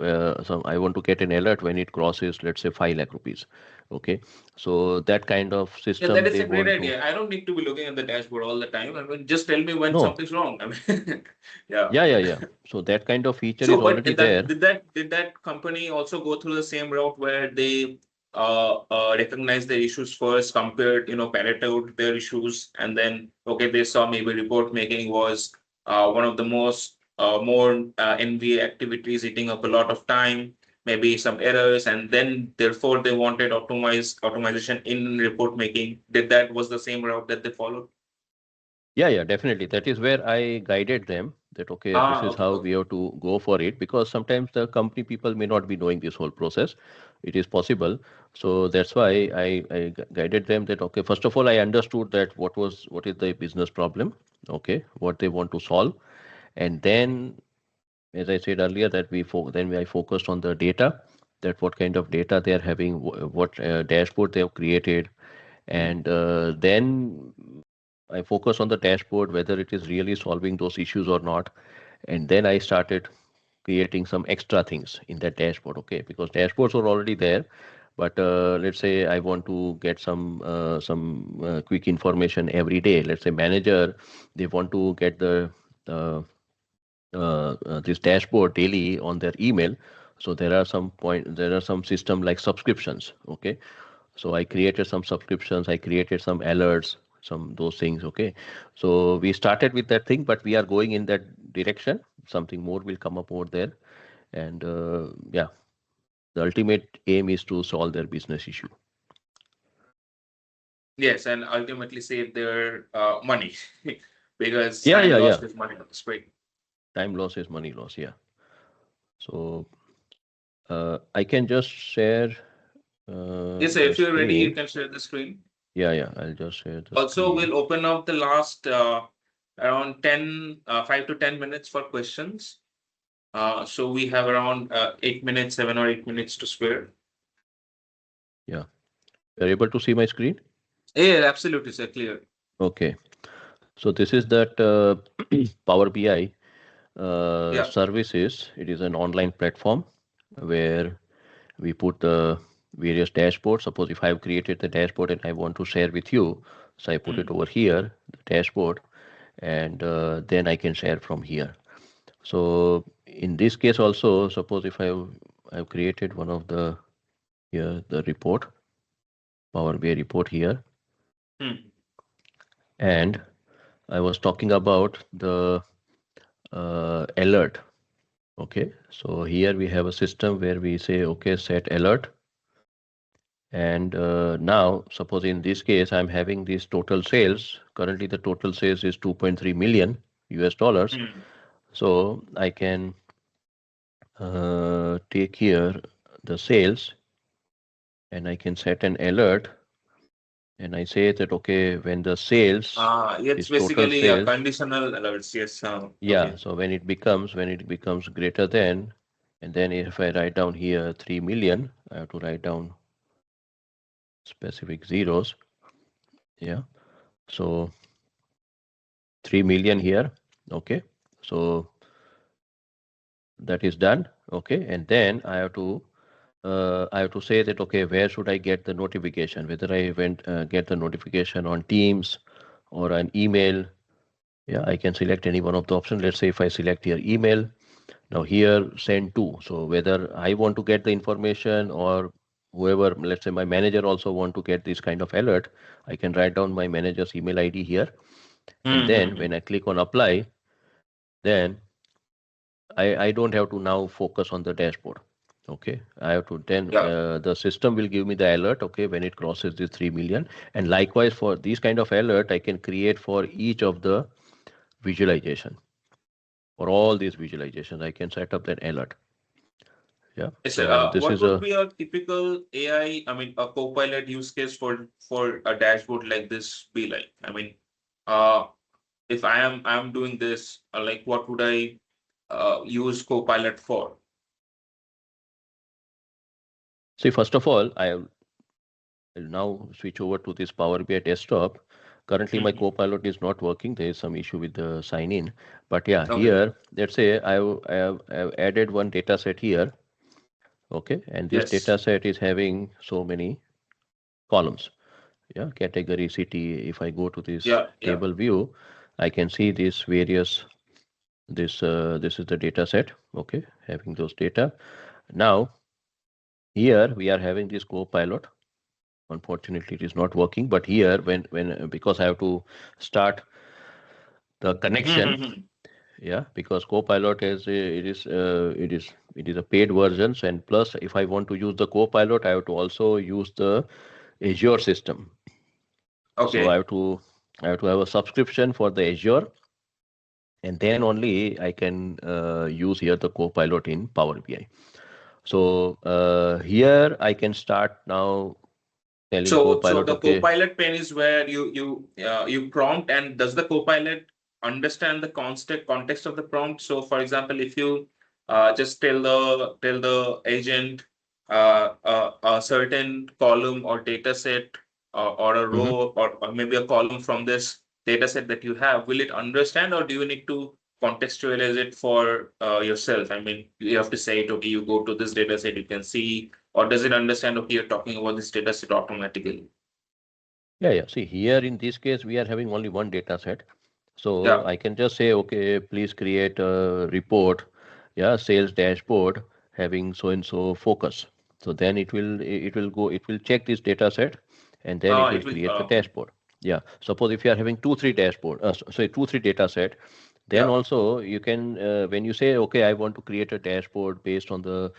so I want to get an alert when it crosses, let's say, 5 lakh rupees. Okay, so that kind of Yeah, that system is they a great want to. idea. I don't need to be looking at the dashboard all the time. I mean, just tell me when No, something's wrong. I mean, yeah. yeah, yeah, yeah. So that kind of feature is So, but already there. did that company also go through the same route where they recognize the issues first, compared, parrot out their issues, and then okay, they saw maybe report making was one of the more NVA activities eating up a lot of time, maybe some errors, and then therefore they wanted automation in report making. Did that was the same route that they followed? Yeah, yeah, definitely. That is where I guided them that, okay, this Ah, is okay, how we okay. have to go for it, because sometimes the company people may not be knowing this whole process. It is possible. So that's why I guided them that, okay, first of all, I understood that what is the business problem, okay, what they want to solve. And then, as I said earlier, that then I focused on the data, that what kind of data they are having, what dashboard they have created, and then I focus on the dashboard whether it is really solving those issues or not, and then I started creating some extra things in that dashboard. Okay, because dashboards are already there, but let's say I want to get some quick information every day. Let's say manager, they want to get the uh, this dashboard daily on their email. So there are some system like subscriptions. Okay, so I created some subscriptions, I created some alerts, some those things. Okay, so we started with that thing, but we are going in that direction. Something more will come up over there, and yeah, the ultimate aim is to solve their business issue. Yes, and ultimately save their money because Yeah, time yeah, lost yeah. is money lost. Great. Time loss is money loss. Yeah. So I can just share Yes, sir, the if you're ready, you screen. can share the screen. Yeah, yeah. I'll just share the Also, screen. we'll open up the last around 5 to 10 minutes for questions. So we have around 8 minutes, 7 or 8 minutes to spare. Yeah. You're able to see my screen? Yeah, absolutely, sir. Clear. Okay. So this is that Power BI Yeah. services. It is an online platform where we put the various dashboards. Suppose if I've created the dashboard and I want to share with you, so I put it Mm. over here, the dashboard, and then I can share from here. So in this case also, suppose if I've created one of the here the report, Power BI report here, Hmm. and I was talking about the alert. Okay, so here we have a system where we say, okay, set alert. And now, suppose in this case, I'm having this total sales. Currently, the total sales is 2.3 million US dollars. Hmm. So I can take here the sales and I can set an alert and I say that, okay, when the sales, It's this total basically a sales, conditional alerts. Yes. yeah, Okay. so when it becomes greater than, and then if I write down here 3 million, I have to write down specific zeros. Yeah. So 3 million here. Okay. So that is done. Okay. And then I have to say that, okay, where should I get the notification? Whether I get the notification on Teams or an email. Yeah, I can select any one of the options. Let's say if I select here email, now here send to. So whether I want to get the information or whoever, let's say my manager also want to get this kind of alert, I can write down my manager's email ID here. And Hmm. then when I click on apply, then I don't have to now focus on the dashboard. Okay, I have to then Yeah. the system will give me the alert. Okay, when it crosses the 3 million, and likewise for these kind of alert, I can create for each of the visualization. For all these visualizations, I can set up that alert. Yeah, Yes, sir. so this What is would a be a typical AI, I mean, a Copilot use case for a dashboard like this be like? I mean, uh, if I'm doing this, like what would I use Copilot for? see. First of all, will now switch over to this Power BI desktop. Currently, my Mhm. Copilot is not working. There is some issue with the sign in. But yeah, Okay. here, let's say I have added one data set here. Okay, and this data Yes. set is having so many columns. Yeah, category, city. If I go to this Yeah. Yeah. table view, I can see these various. This is the data set. Okay, having those data. Now here we are having this Copilot. Unfortunately, it is not working. But here, when because I have to start the connection, Mm-hmm. yeah, because Copilot it is a paid versions, and plus, if I want to use the Copilot, I have to also use the Azure system. So Okay. I have to have a subscription for the Azure, and then only I can use here the Copilot in Power BI. So here I can start now telling So Copilot, the okay. Copilot pane is where you prompt, and does the Copilot understand the context of the prompt? So, for example, if you just tell the agent a certain column or data set or a Mhm. row or maybe a column from this data set that you have, will it understand, or do you need to contextualize it for yourself? I mean, you have to say it, okay, you go to this data set, you can see, or does it understand, okay, you're talking about this data set automatically? Yeah, yeah. See, here in this case, we are having only one data set. So Yeah. I can just say, okay, please create a report, yeah, sales dashboard having so and so focus. So then it will check this data set and then it will It will. create the Okay. dashboard. Yeah. Suppose if you are having two, three dashboard, sorry, two, three data set, then Yeah. also you can, when you say, okay, I want to create a dashboard based on the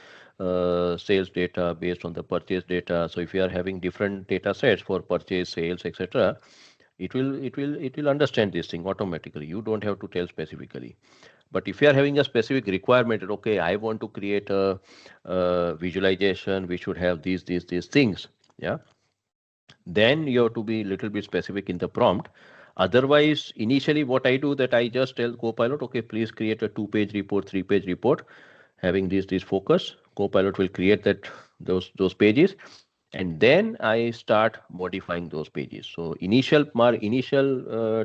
sales data, based on the purchase data. So if you are having different data sets for purchase, sales, etc., it will understand this thing automatically. You don't have to tell specifically. But if you are having a specific requirement, okay, I want to create a visualization, we should have these things. Yeah, then you have to be a little bit specific in the prompt. Otherwise, initially what I do that I just tell Copilot, okay, please create a 2-page report, 3-page report having this focus. Copilot will create those pages, and then I start modifying those pages. So initial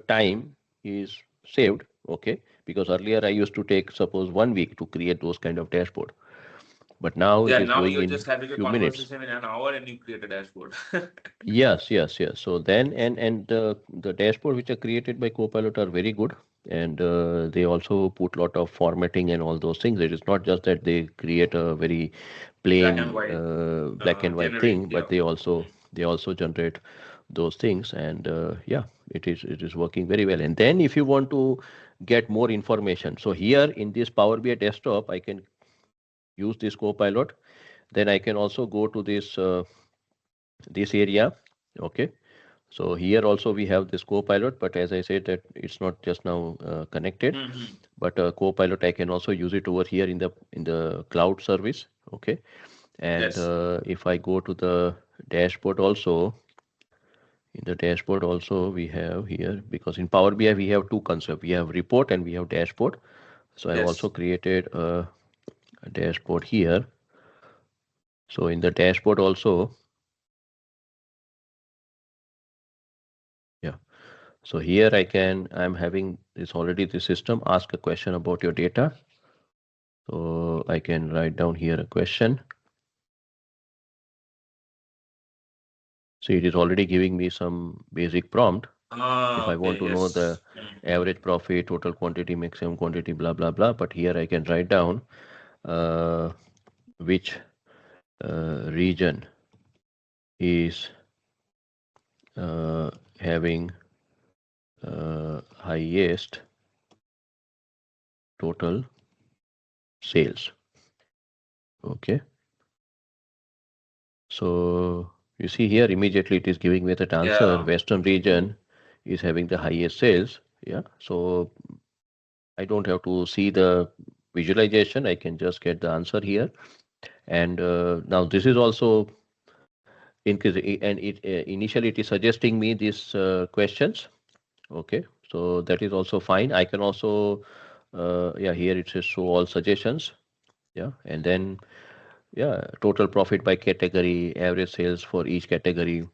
time is saved, okay, because earlier I used to take suppose 1 week to create those kind of dashboard. But now it Yeah, is now doing you're in just having a few minutes. conversation in an hour and you create a dashboard. Yes, yes, yes. So then, and the dashboard which are created by Copilot are very good, and they also put lot of formatting and all those things. It is not just that they create a very Black and plain white, black and white generic. thing, Yeah. but they also generate those things, and yeah, it is working very well. And then if you want to get more information, so here in this Power BI desktop, I can use this Copilot. Then I can also go to this area. Okay. So here also we have this Copilot, but as I said that it's not just now connected. Hmm. But Copilot I can also use it over here in the cloud service. Okay, and Yes. if I go to the dashboard also, in the dashboard also we have here, because in Power BI we have two concepts. We have report and we have dashboard. So I've also Yes. created a dashboard here. So in the dashboard also, yeah. So here I'm having this already the system ask a question about your data. So I can write down here a question. So it is already giving me some basic prompt. If Ah, I want okay. to know the Yes. Mm. average profit, total quantity, maximum quantity, blah, blah, blah. But here I can write down uh, which region is having highest total sales. Okay. So you see here immediately it is giving me that answer. Yeah. Western region is having the highest sales. Yeah. So I don't have to see the visualization. I can just get the answer here. And now this is also increase, and it initially it is suggesting me these questions. Okay. So that is also fine. I can also, yeah, here it says show all suggestions. Yeah. And then, yeah, total profit by category, average sales for each category.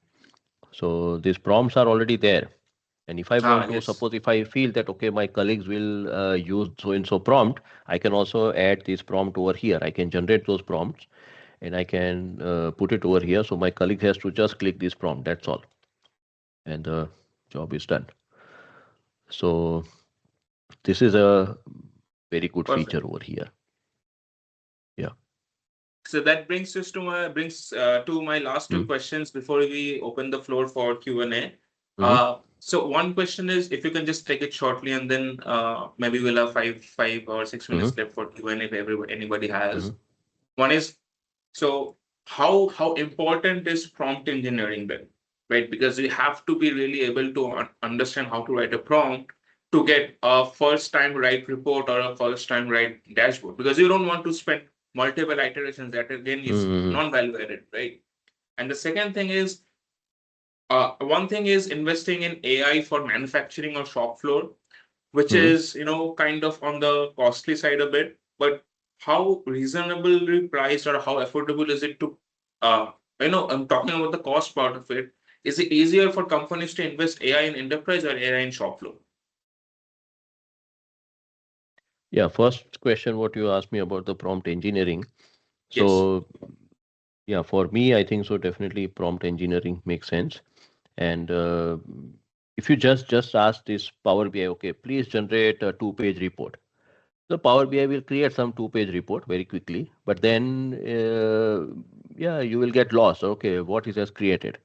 So these prompts are already there. And if I Ah, want to, yes. suppose if I feel that, okay, my colleagues will use so and so prompt, I can also add this prompt over here. I can generate those prompts and I can put it over here. So my colleague has to just click this prompt. That's all. And the job is done. So this is a very good Perfect. feature over here. Yeah. So that brings to my last two Mm-hmm. questions before we open the floor for Q&A. Mm-hmm. So one question is if you can just take it shortly, and then maybe we'll have 5 or 6 minutes left for Q&A if anybody Mm-hmm. has. One is, so how important is prompt engineering then, right? Because you have to be really able to understand how to write a prompt to get a first time right report or a first time right dashboard, because you don't want to spend multiple iterations. That again is Mm-hmm. non-value added, right? And the second thing is, one thing is investing in AI for manufacturing or shop floor, which Mm-hmm. is, kind of on the costly side a bit, but how reasonably priced or how affordable is it to, I'm talking about the cost part of it. Is it easier for companies to invest AI in enterprise or AI in shop floor? Yeah. First question, what you asked me about the prompt engineering. Yes. So yeah, for me, I think so. Definitely, prompt engineering makes sense. And if you just ask this Power BI, okay, please generate a two-page report. The Power BI will create some two-page report very quickly, but then yeah, you will get lost. Okay, what it has created.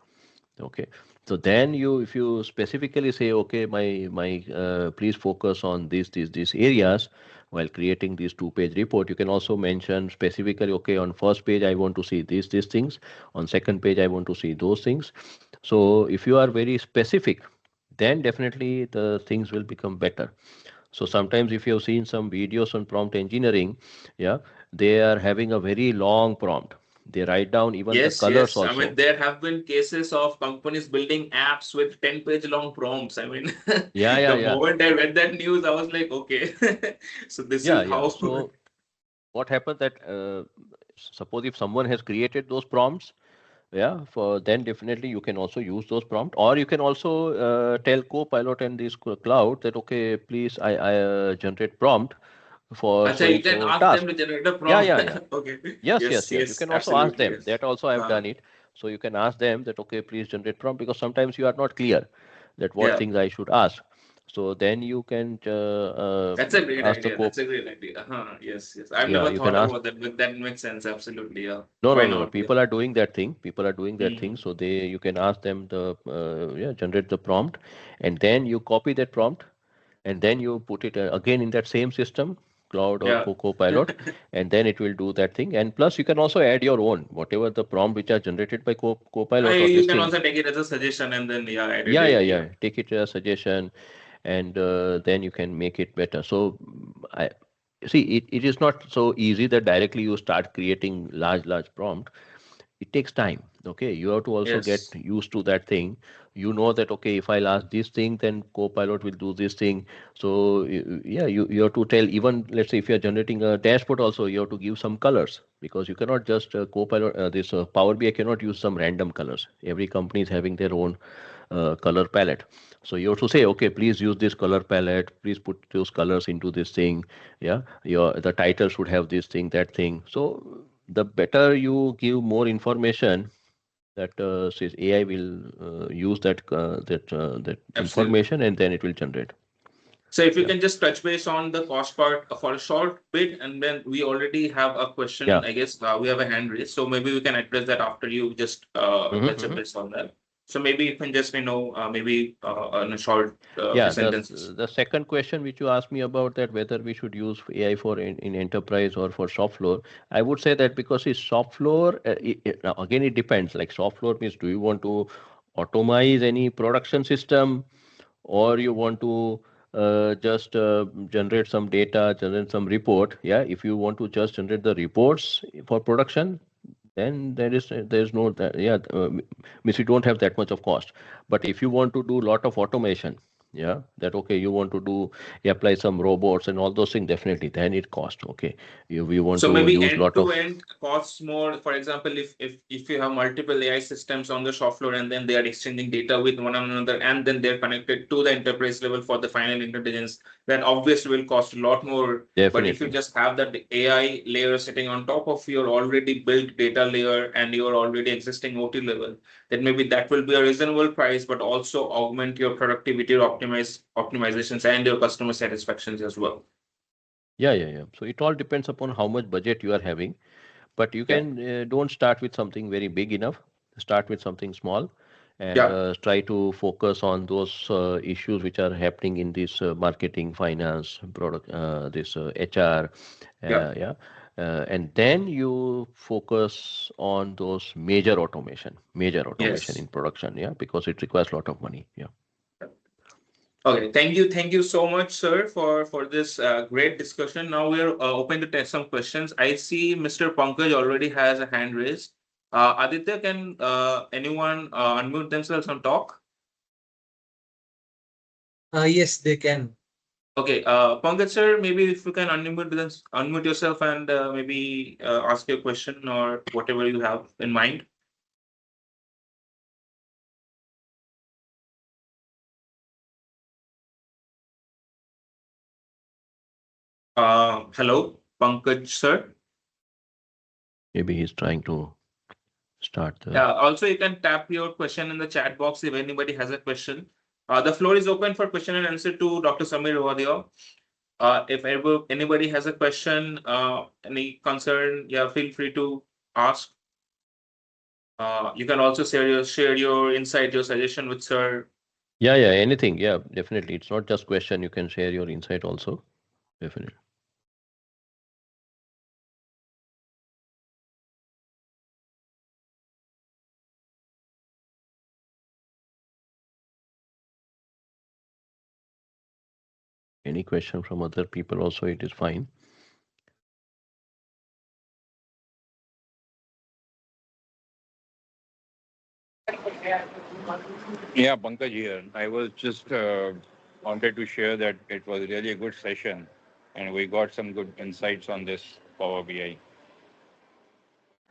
Okay, so then if you specifically say, okay, my please focus on these areas while creating this two-page report. You can also mention specifically, okay, on first page I want to see these things, on second page I want to see those things. So if you are very specific, then definitely the things will become better. So sometimes if you have seen some videos on prompt engineering, yeah, they are having a very long prompt. They write down even the Yes, colors yes. I also. mean, there have been cases of companies building apps with 10-page long prompts. I mean, Yeah, yeah, the yeah. moment I read that news, I was like, okay, so this Yeah, is yeah. how. So what happens that suppose if someone has created those prompts, yeah, for then definitely you can also use those prompts, or you can also tell Copilot and this cloud that, okay, please I generate prompt for so Acha, you and can so ask them task. to generate a Yeah, prompt. yeah, yeah. Okay. Yes, yes, Yes, yes. You yes, can also ask absolutely, them. yes. That also I've done it. So you can ask them that, okay, please generate prompt, because sometimes you are not clear that what Yeah, things I should ask. So then you can that's a great ask the idea. code. That's a great idea. Yes, yes. I've Yeah, never you can thought ask. about that, but that makes sense. Absolutely, yeah. No, Why no, no, no. not? Yeah. People are doing that thing. People are doing that thing. Mhm. So you can ask them the, yeah, generate the prompt, and then you copy that prompt, and then you put it again in that same system, Cloud or Yeah. Copilot, and then it will do that thing. And plus, you can also add your own, whatever the prompt which are generated by I Copilot or You this can thing. also take it as a suggestion and then yeah, edit Yeah, yeah, it. Yeah. yeah. Take it as a suggestion, and then you can make it better. So I see it is not so easy that directly you start creating large prompt. It takes time. Okay, you have to also get Yes. used to that thing. You know that, okay, if I'll ask this thing, then Copilot will do this thing. So yeah, you have to tell, even let's say if you're generating a dashboard also, you have to give some colors, because you cannot just Copilot, this Power BI cannot use some random colors. Every company is having their own color palette. So you have to say, okay, please use this color palette, please put those colors into this thing. Yeah, the title should have this thing, that thing. So the better you give more information, that says AI will use that Absolutely. information, and then it will generate. So if you Yeah, can just touch base on the cost part for a short bit, and then we already have a yeah. question. I guess we have a hand raised, so maybe we can address that after you just touch a Hmm. base on that. So maybe you can just maybe in a short few Yeah, sentences. the second question which you asked me about, that whether we should use AI for in enterprise or for shop floor, I would say that because it's shop floor, now again it depends. Like shop floor means, do you want to automate any production system, or you want to just generate some data, generate some report? Yeah, if you want to just generate the reports for production, then there is no yeah, means you don't have that much of cost. But if you want to do a lot of automation, yeah, that okay, you want to do, apply some robots and all those things, definitely then it costs. Okay, you want So to maybe use end lot to of. end costs more. For example, if you have multiple AI systems on the shop floor and then they are exchanging data with one another and then they're connected to the enterprise level for the final intelligence, then obviously will cost a lot more. But if you Definitely. just have that AI layer sitting on top of your already built data layer and your already existing OT level, then maybe that will be a reasonable price, but also augment your productivity or optimizations and your customer satisfactions as well. Yeah, yeah, yeah. So it all depends upon how much budget you are having. But you Yeah. can don't start with something very big enough. Start with something small, and Yeah. try to focus on those issues which are happening in this marketing, finance, product, this HR, Yeah. yeah, and then you focus on those major automation Yes. in production, yeah, because it requires a lot of money. Yeah. Okay, thank you so much, sir, for this great discussion. Now we're open to take some questions. I see Mr. Pankaj already has a hand raised. Aditya, can anyone unmute themselves and talk? Yes, they can. Okay, Pankaj, sir, maybe if you can unmute yourself and maybe ask your question or whatever you have in mind. Hello, Pankaj, sir. Maybe he's trying to start the. Yeah, also you can tap your question in the chat box if anybody has a question. The floor is open for question and answer to Dr. Samir Rohadia. If anybody has a question, any concern, yeah, feel free to ask. You can also share your insight, your suggestion with sir. Yeah, yeah, anything. Yeah, definitely. It's not just question. You can share your insight also. Definitely. Any question from other people also, it is fine. Yeah, Pankaj here. I was just wanted to share that it was really a good session, and we got some good insights on this Power BI.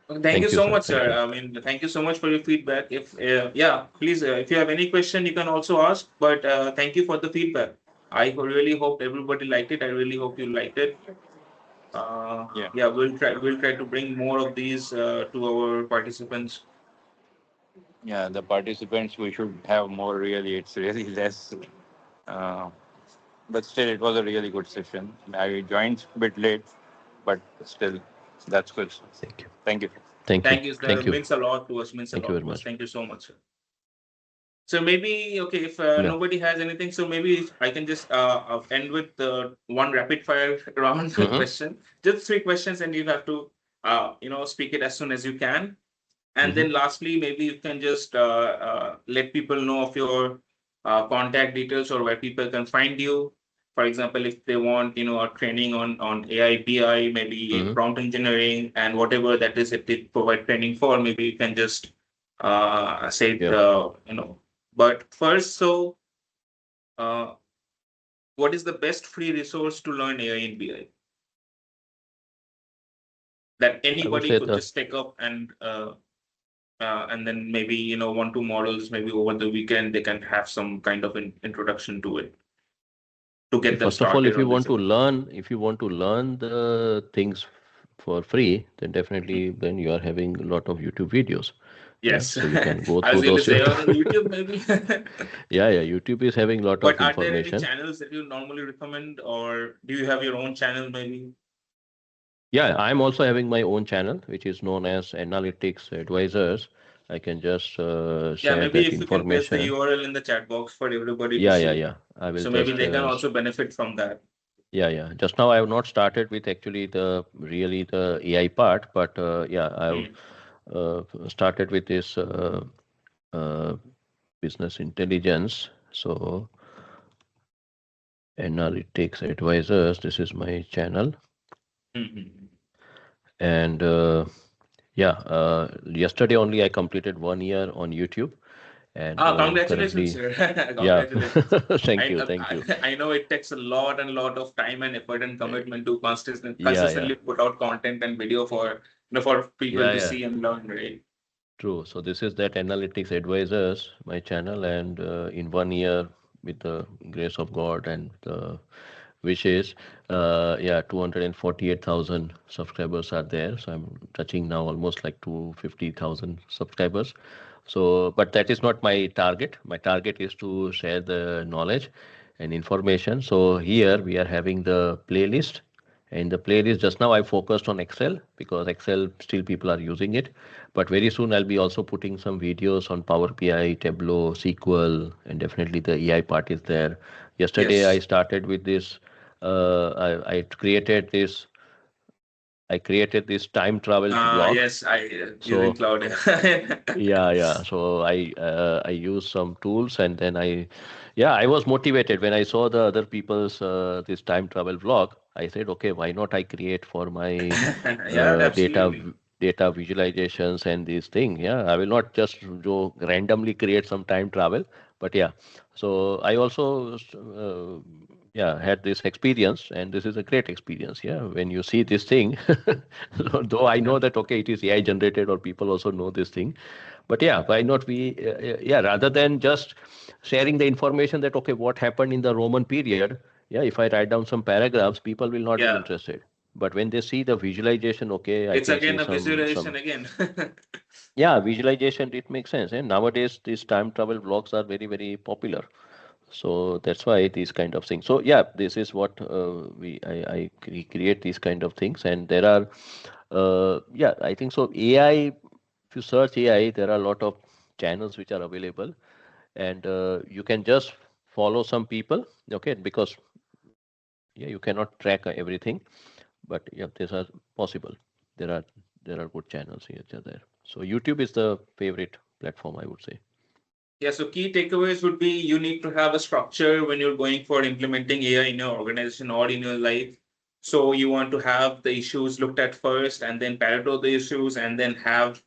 Thank you Thank you, so sir. much, Thank sir. you. I mean, thank you so much for your feedback. If yeah, please, if you have any question, you can also ask. But thank you for the feedback. I really hope everybody liked it. I really hope you liked it. Yeah. Yeah, we'll try to bring more of these to our participants. Yeah, the participants, we should have more really. It's really less. Uh, but still, it was a really good session. I joined a bit late, but still, that's good. Thank you. Thank you. Thank you. Thank you, sir. Thank you. Means a lot to us. Means a Thank you lot very to us. much. Thank you so much, sir. So maybe okay, if Yeah. nobody has anything, so maybe I can just end with one rapid fire round Mm-hmm. question. Just three questions, and you have to speak it as soon as you can. And Mm-hmm. then lastly, maybe you can just let people know of your contact details or where people can find you. For example, if they want, a training on AI, BI, maybe Mm-hmm. prompt engineering, and whatever that is, if they provide training for, maybe you can just say Yeah. But first, so uh, what is the best free resource to learn AI in BI that I would anybody say could the just take up and then maybe 1 2 models maybe over the weekend they can have some kind of an introduction to it to See, get them first of all, started on this. if you want to learn the things for free, then definitely Mhm. then you are having a lot of YouTube videos. Yeah. Yes. So you can go I through was going to those say on YouTube. YouTube maybe. Yeah, yeah. YouTube is having a lot But of are there any information. channels that you normally recommend, or do you have your own channel maybe? Yeah, I'm also having my own channel, which is known as Analytics Advisors. I can just Yeah, share maybe that if you can paste the information. URL in the chat box for everybody to Yeah, yeah, see, yeah. I will so maybe just they can also benefit from that. yeah, yeah. Just now I have not started with actually the AI part, but yeah, I've Hmm. started with this uh, business intelligence. So Analytics Advisors, this is my channel, Hmm. and yeah, yesterday only I completed 1 year on YouTube, and Congratulations, currently, sir. yeah, Congratulations. thank I, you, thank you. I know it takes a lot and lot of time and effort and Uh, commitment to Yeah, yeah, consistently put out content and video for people yeah, to yeah. see and learn, right? True. So this is that Analytics Advisors, my channel, and in 1 year, with the grace of God and the wishes, yeah, 248,000 subscribers are there. So I'm touching now almost like 250,000 subscribers. So, but that is not my target. My target is to share the knowledge and information. So here we are having the playlist. In the playlist, just now I focused on Excel because Excel still people are using it. But very soon I'll be also putting some videos on Power BI, Tableau, SQL, and definitely the AI part is there. Yesterday I Yes. started with this. I created this. I created this time travel vlog. Yes, I using So cloud. yeah, yeah. So I use some tools, and then yeah, I was motivated when I saw the other people's this time travel vlog. I said, okay, why not I create for my Yeah, data absolutely. data visualizations and these things. Yeah, I will not just go randomly create some time travel, but yeah. So I also yeah, had this experience, and this is a great experience. Yeah, when you see this thing, though I Yeah. know that okay, it is AI generated, or people also know this thing, but yeah, why not we yeah, rather than just sharing the information that okay, what happened in the Roman period, yeah, if I write down some paragraphs, people will not be Yeah. interested. But when they see the visualization, okay, I It's can see again a some visualization again. yeah, visualization, it makes sense. And nowadays these time travel vlogs are very, very popular. So that's why these kind of things. So yeah, this is what I create these kind of things. And there are yeah, I think so AI, if you search AI, there are a lot of channels which are available, and you can just follow some people, okay, because yeah, you cannot track everything, but yeah, these are possible. There are there are good channels here, there. So YouTube is the favorite platform, I would say. Yeah, so key takeaways would be you need to have a structure when you're going for implementing AI in your organization or in your life. So you want to have the issues looked at first and then parrot the issues and then have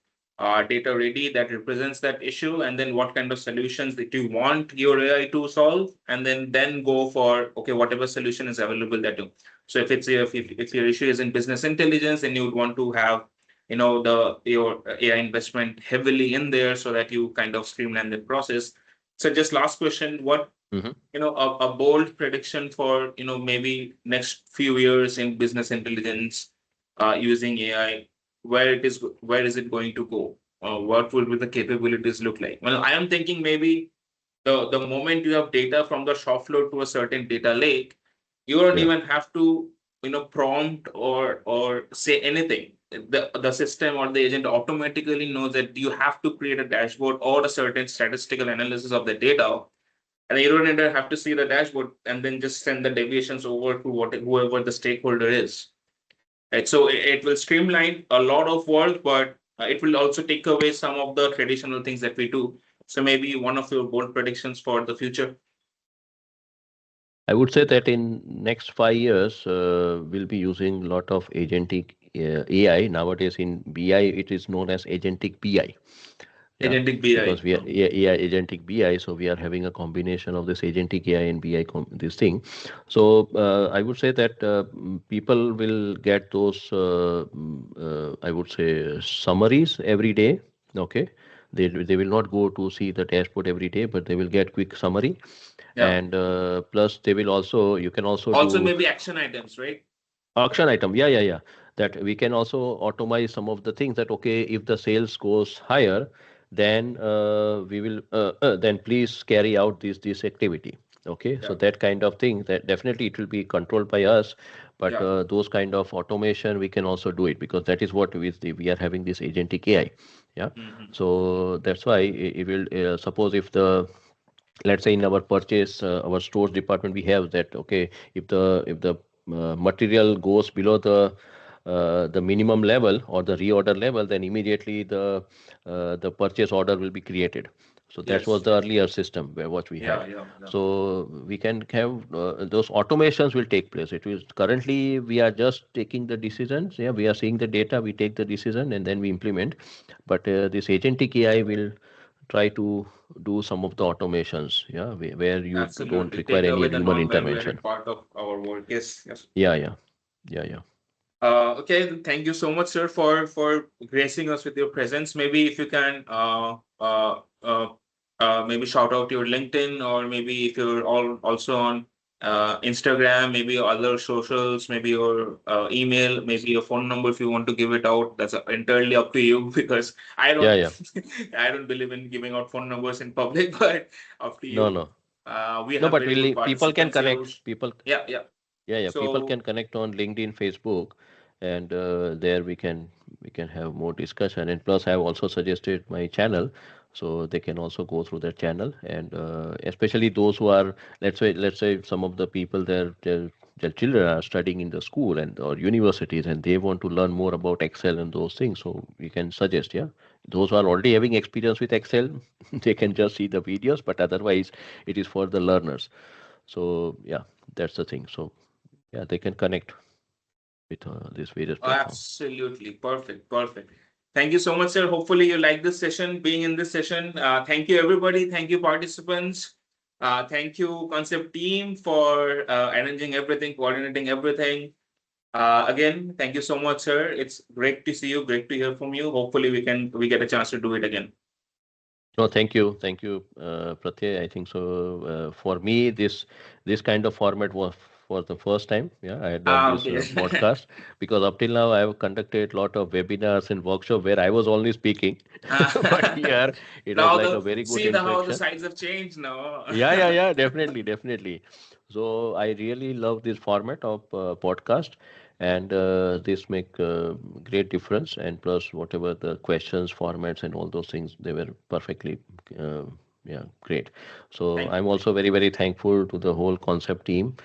data ready that represents that issue and then what kind of solutions that you want your AI to solve and then go for okay whatever solution is available that you. So if your issue is in business intelligence, then you would want to have the your AI investment heavily in there so that you kind of streamline the process. So just last question, what Hmm. a bold prediction for maybe next few years in business intelligence using AI, where is it going to go? What will be the capabilities look like? Well, I am thinking maybe the moment you have data from the shop floor to a certain data lake, you don't Yeah. even have to prompt or say anything. The system or the agent automatically knows that you have to create a dashboard or a certain statistical analysis of the data, and you don't even have to see the dashboard and then just send the deviations over to whoever the stakeholder is. Right? So it will streamline a lot of work, but it will also take away some of the traditional things that we do. So maybe one of your bold predictions for the future. I would say that in next 5 years, we'll be using a lot of agentic AI. Nowadays in BI, it is known as agentic BI. Yeah, Agentic BI. because we are, yeah, yeah, agentic BI. So we are having a combination of this agentic AI and BI this thing. So I would say that people will get those I would say summaries every day. Okay, they will not go to see the dashboard every day, but they will get quick summary. Yeah. And plus they will also, you can also Also do maybe action items, right? auction item. Yeah, yeah, yeah. That we can also automate some of the things that, okay, if the sales goes higher, then we will then please carry out this activity. Okay, so Yeah. that kind of thing, that definitely it will be controlled by us, but Yeah. those kind of automation we can also do it, because that is what we are having this agentic AI. Yeah, Hmm. so that's why it will suppose if the, let's say in our purchase, our stores department, we have that, okay, if the material goes below the minimum level or the reorder level, then immediately the purchase order will be created. So that was Yes. the earlier system where what we Yeah. had. Yeah. Yeah. So we can have those automations will take place. It is currently we are just taking the decisions. Yeah, we are seeing the data, we take the decision and then we implement. But this agentic AI will try to do some of the automations, yeah, where you don't Absolutely. require Take any away the human non-value-added intervention. part of our work. Yes. Yes. Yeah, yeah, yeah, yeah. Okay, thank you so much, sir, for gracing us with your presence. Maybe if you can maybe shout out your LinkedIn, or maybe if you're also on Instagram, maybe other socials, maybe your email, maybe your phone number if you want to give it out. That's entirely up to you because I Yeah, don't yeah. I don't believe in giving out phone numbers in public, but up to No, you. no, We no, have but very good really people can participants here. connect. People, Yeah, yeah. yeah, yeah. People So can connect on LinkedIn, Facebook, and there we can have more discussion. And plus, I have also suggested my channel, so they can also go through that channel. And especially those who are, let's say some of the people, their children are studying in the school and or universities, and they want to learn more about Excel and those things. So we can suggest, yeah, those who are already having experience with Excel, they can just see the videos. But otherwise, it is for the learners. So yeah, that's the thing. So yeah, they can connect with these various platforms. absolutely. Perfect. Perfect. Thank you so much, sir. Hopefully, you like this session, being in this session. Thank you, everybody. Thank you, participants. Thank you, concept team, for arranging everything, coordinating everything. Again, thank you so much, sir. It's great to see you. Great to hear from you. Hopefully, we get a chance to do it again. No, thank you, Pratyay. I think so. For me, this kind of format was for the first time. Yeah, I had done this Okay. podcast, because up till now I have conducted a lot of webinars and workshops where I was only speaking, but here it was Now like a the very good see the how the interaction. sides have changed now. Yeah, yeah, yeah, definitely, definitely. So I really love this format of podcast, and this make great difference. And plus, whatever the questions, formats, and all those things, they were perfectly, uh, yeah, great. So Thank I'm you. also very, very thankful to the whole concept team,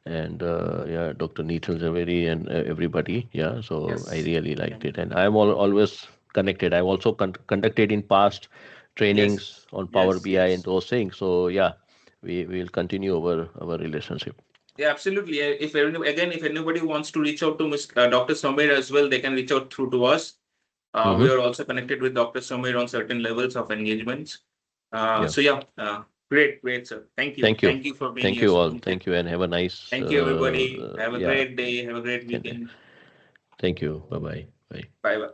and yeah, Dr. Neetal Zaveri and everybody. Yeah, so I Yes. really liked Thank it, you. and I'm always connected. I've also conducted in past Yes. trainings on Power Yes. BI and Yes. those things. So yeah, we will continue our relationship. Yeah, absolutely. If anybody wants to reach out to Dr. Samir as well, they can reach out through to us. We Hmm. are also connected with Dr. Samir on certain levels of engagements. Yeah. So yeah, great, great, sir. Thank you. Thank you. Thank you for being Thank here, you sir. all. Thank you. Thank you, and have a nice. Thank you, everybody. Have a Yeah. great day. Have a great weekend. Thank you. Bye bye. Bye. Bye bye.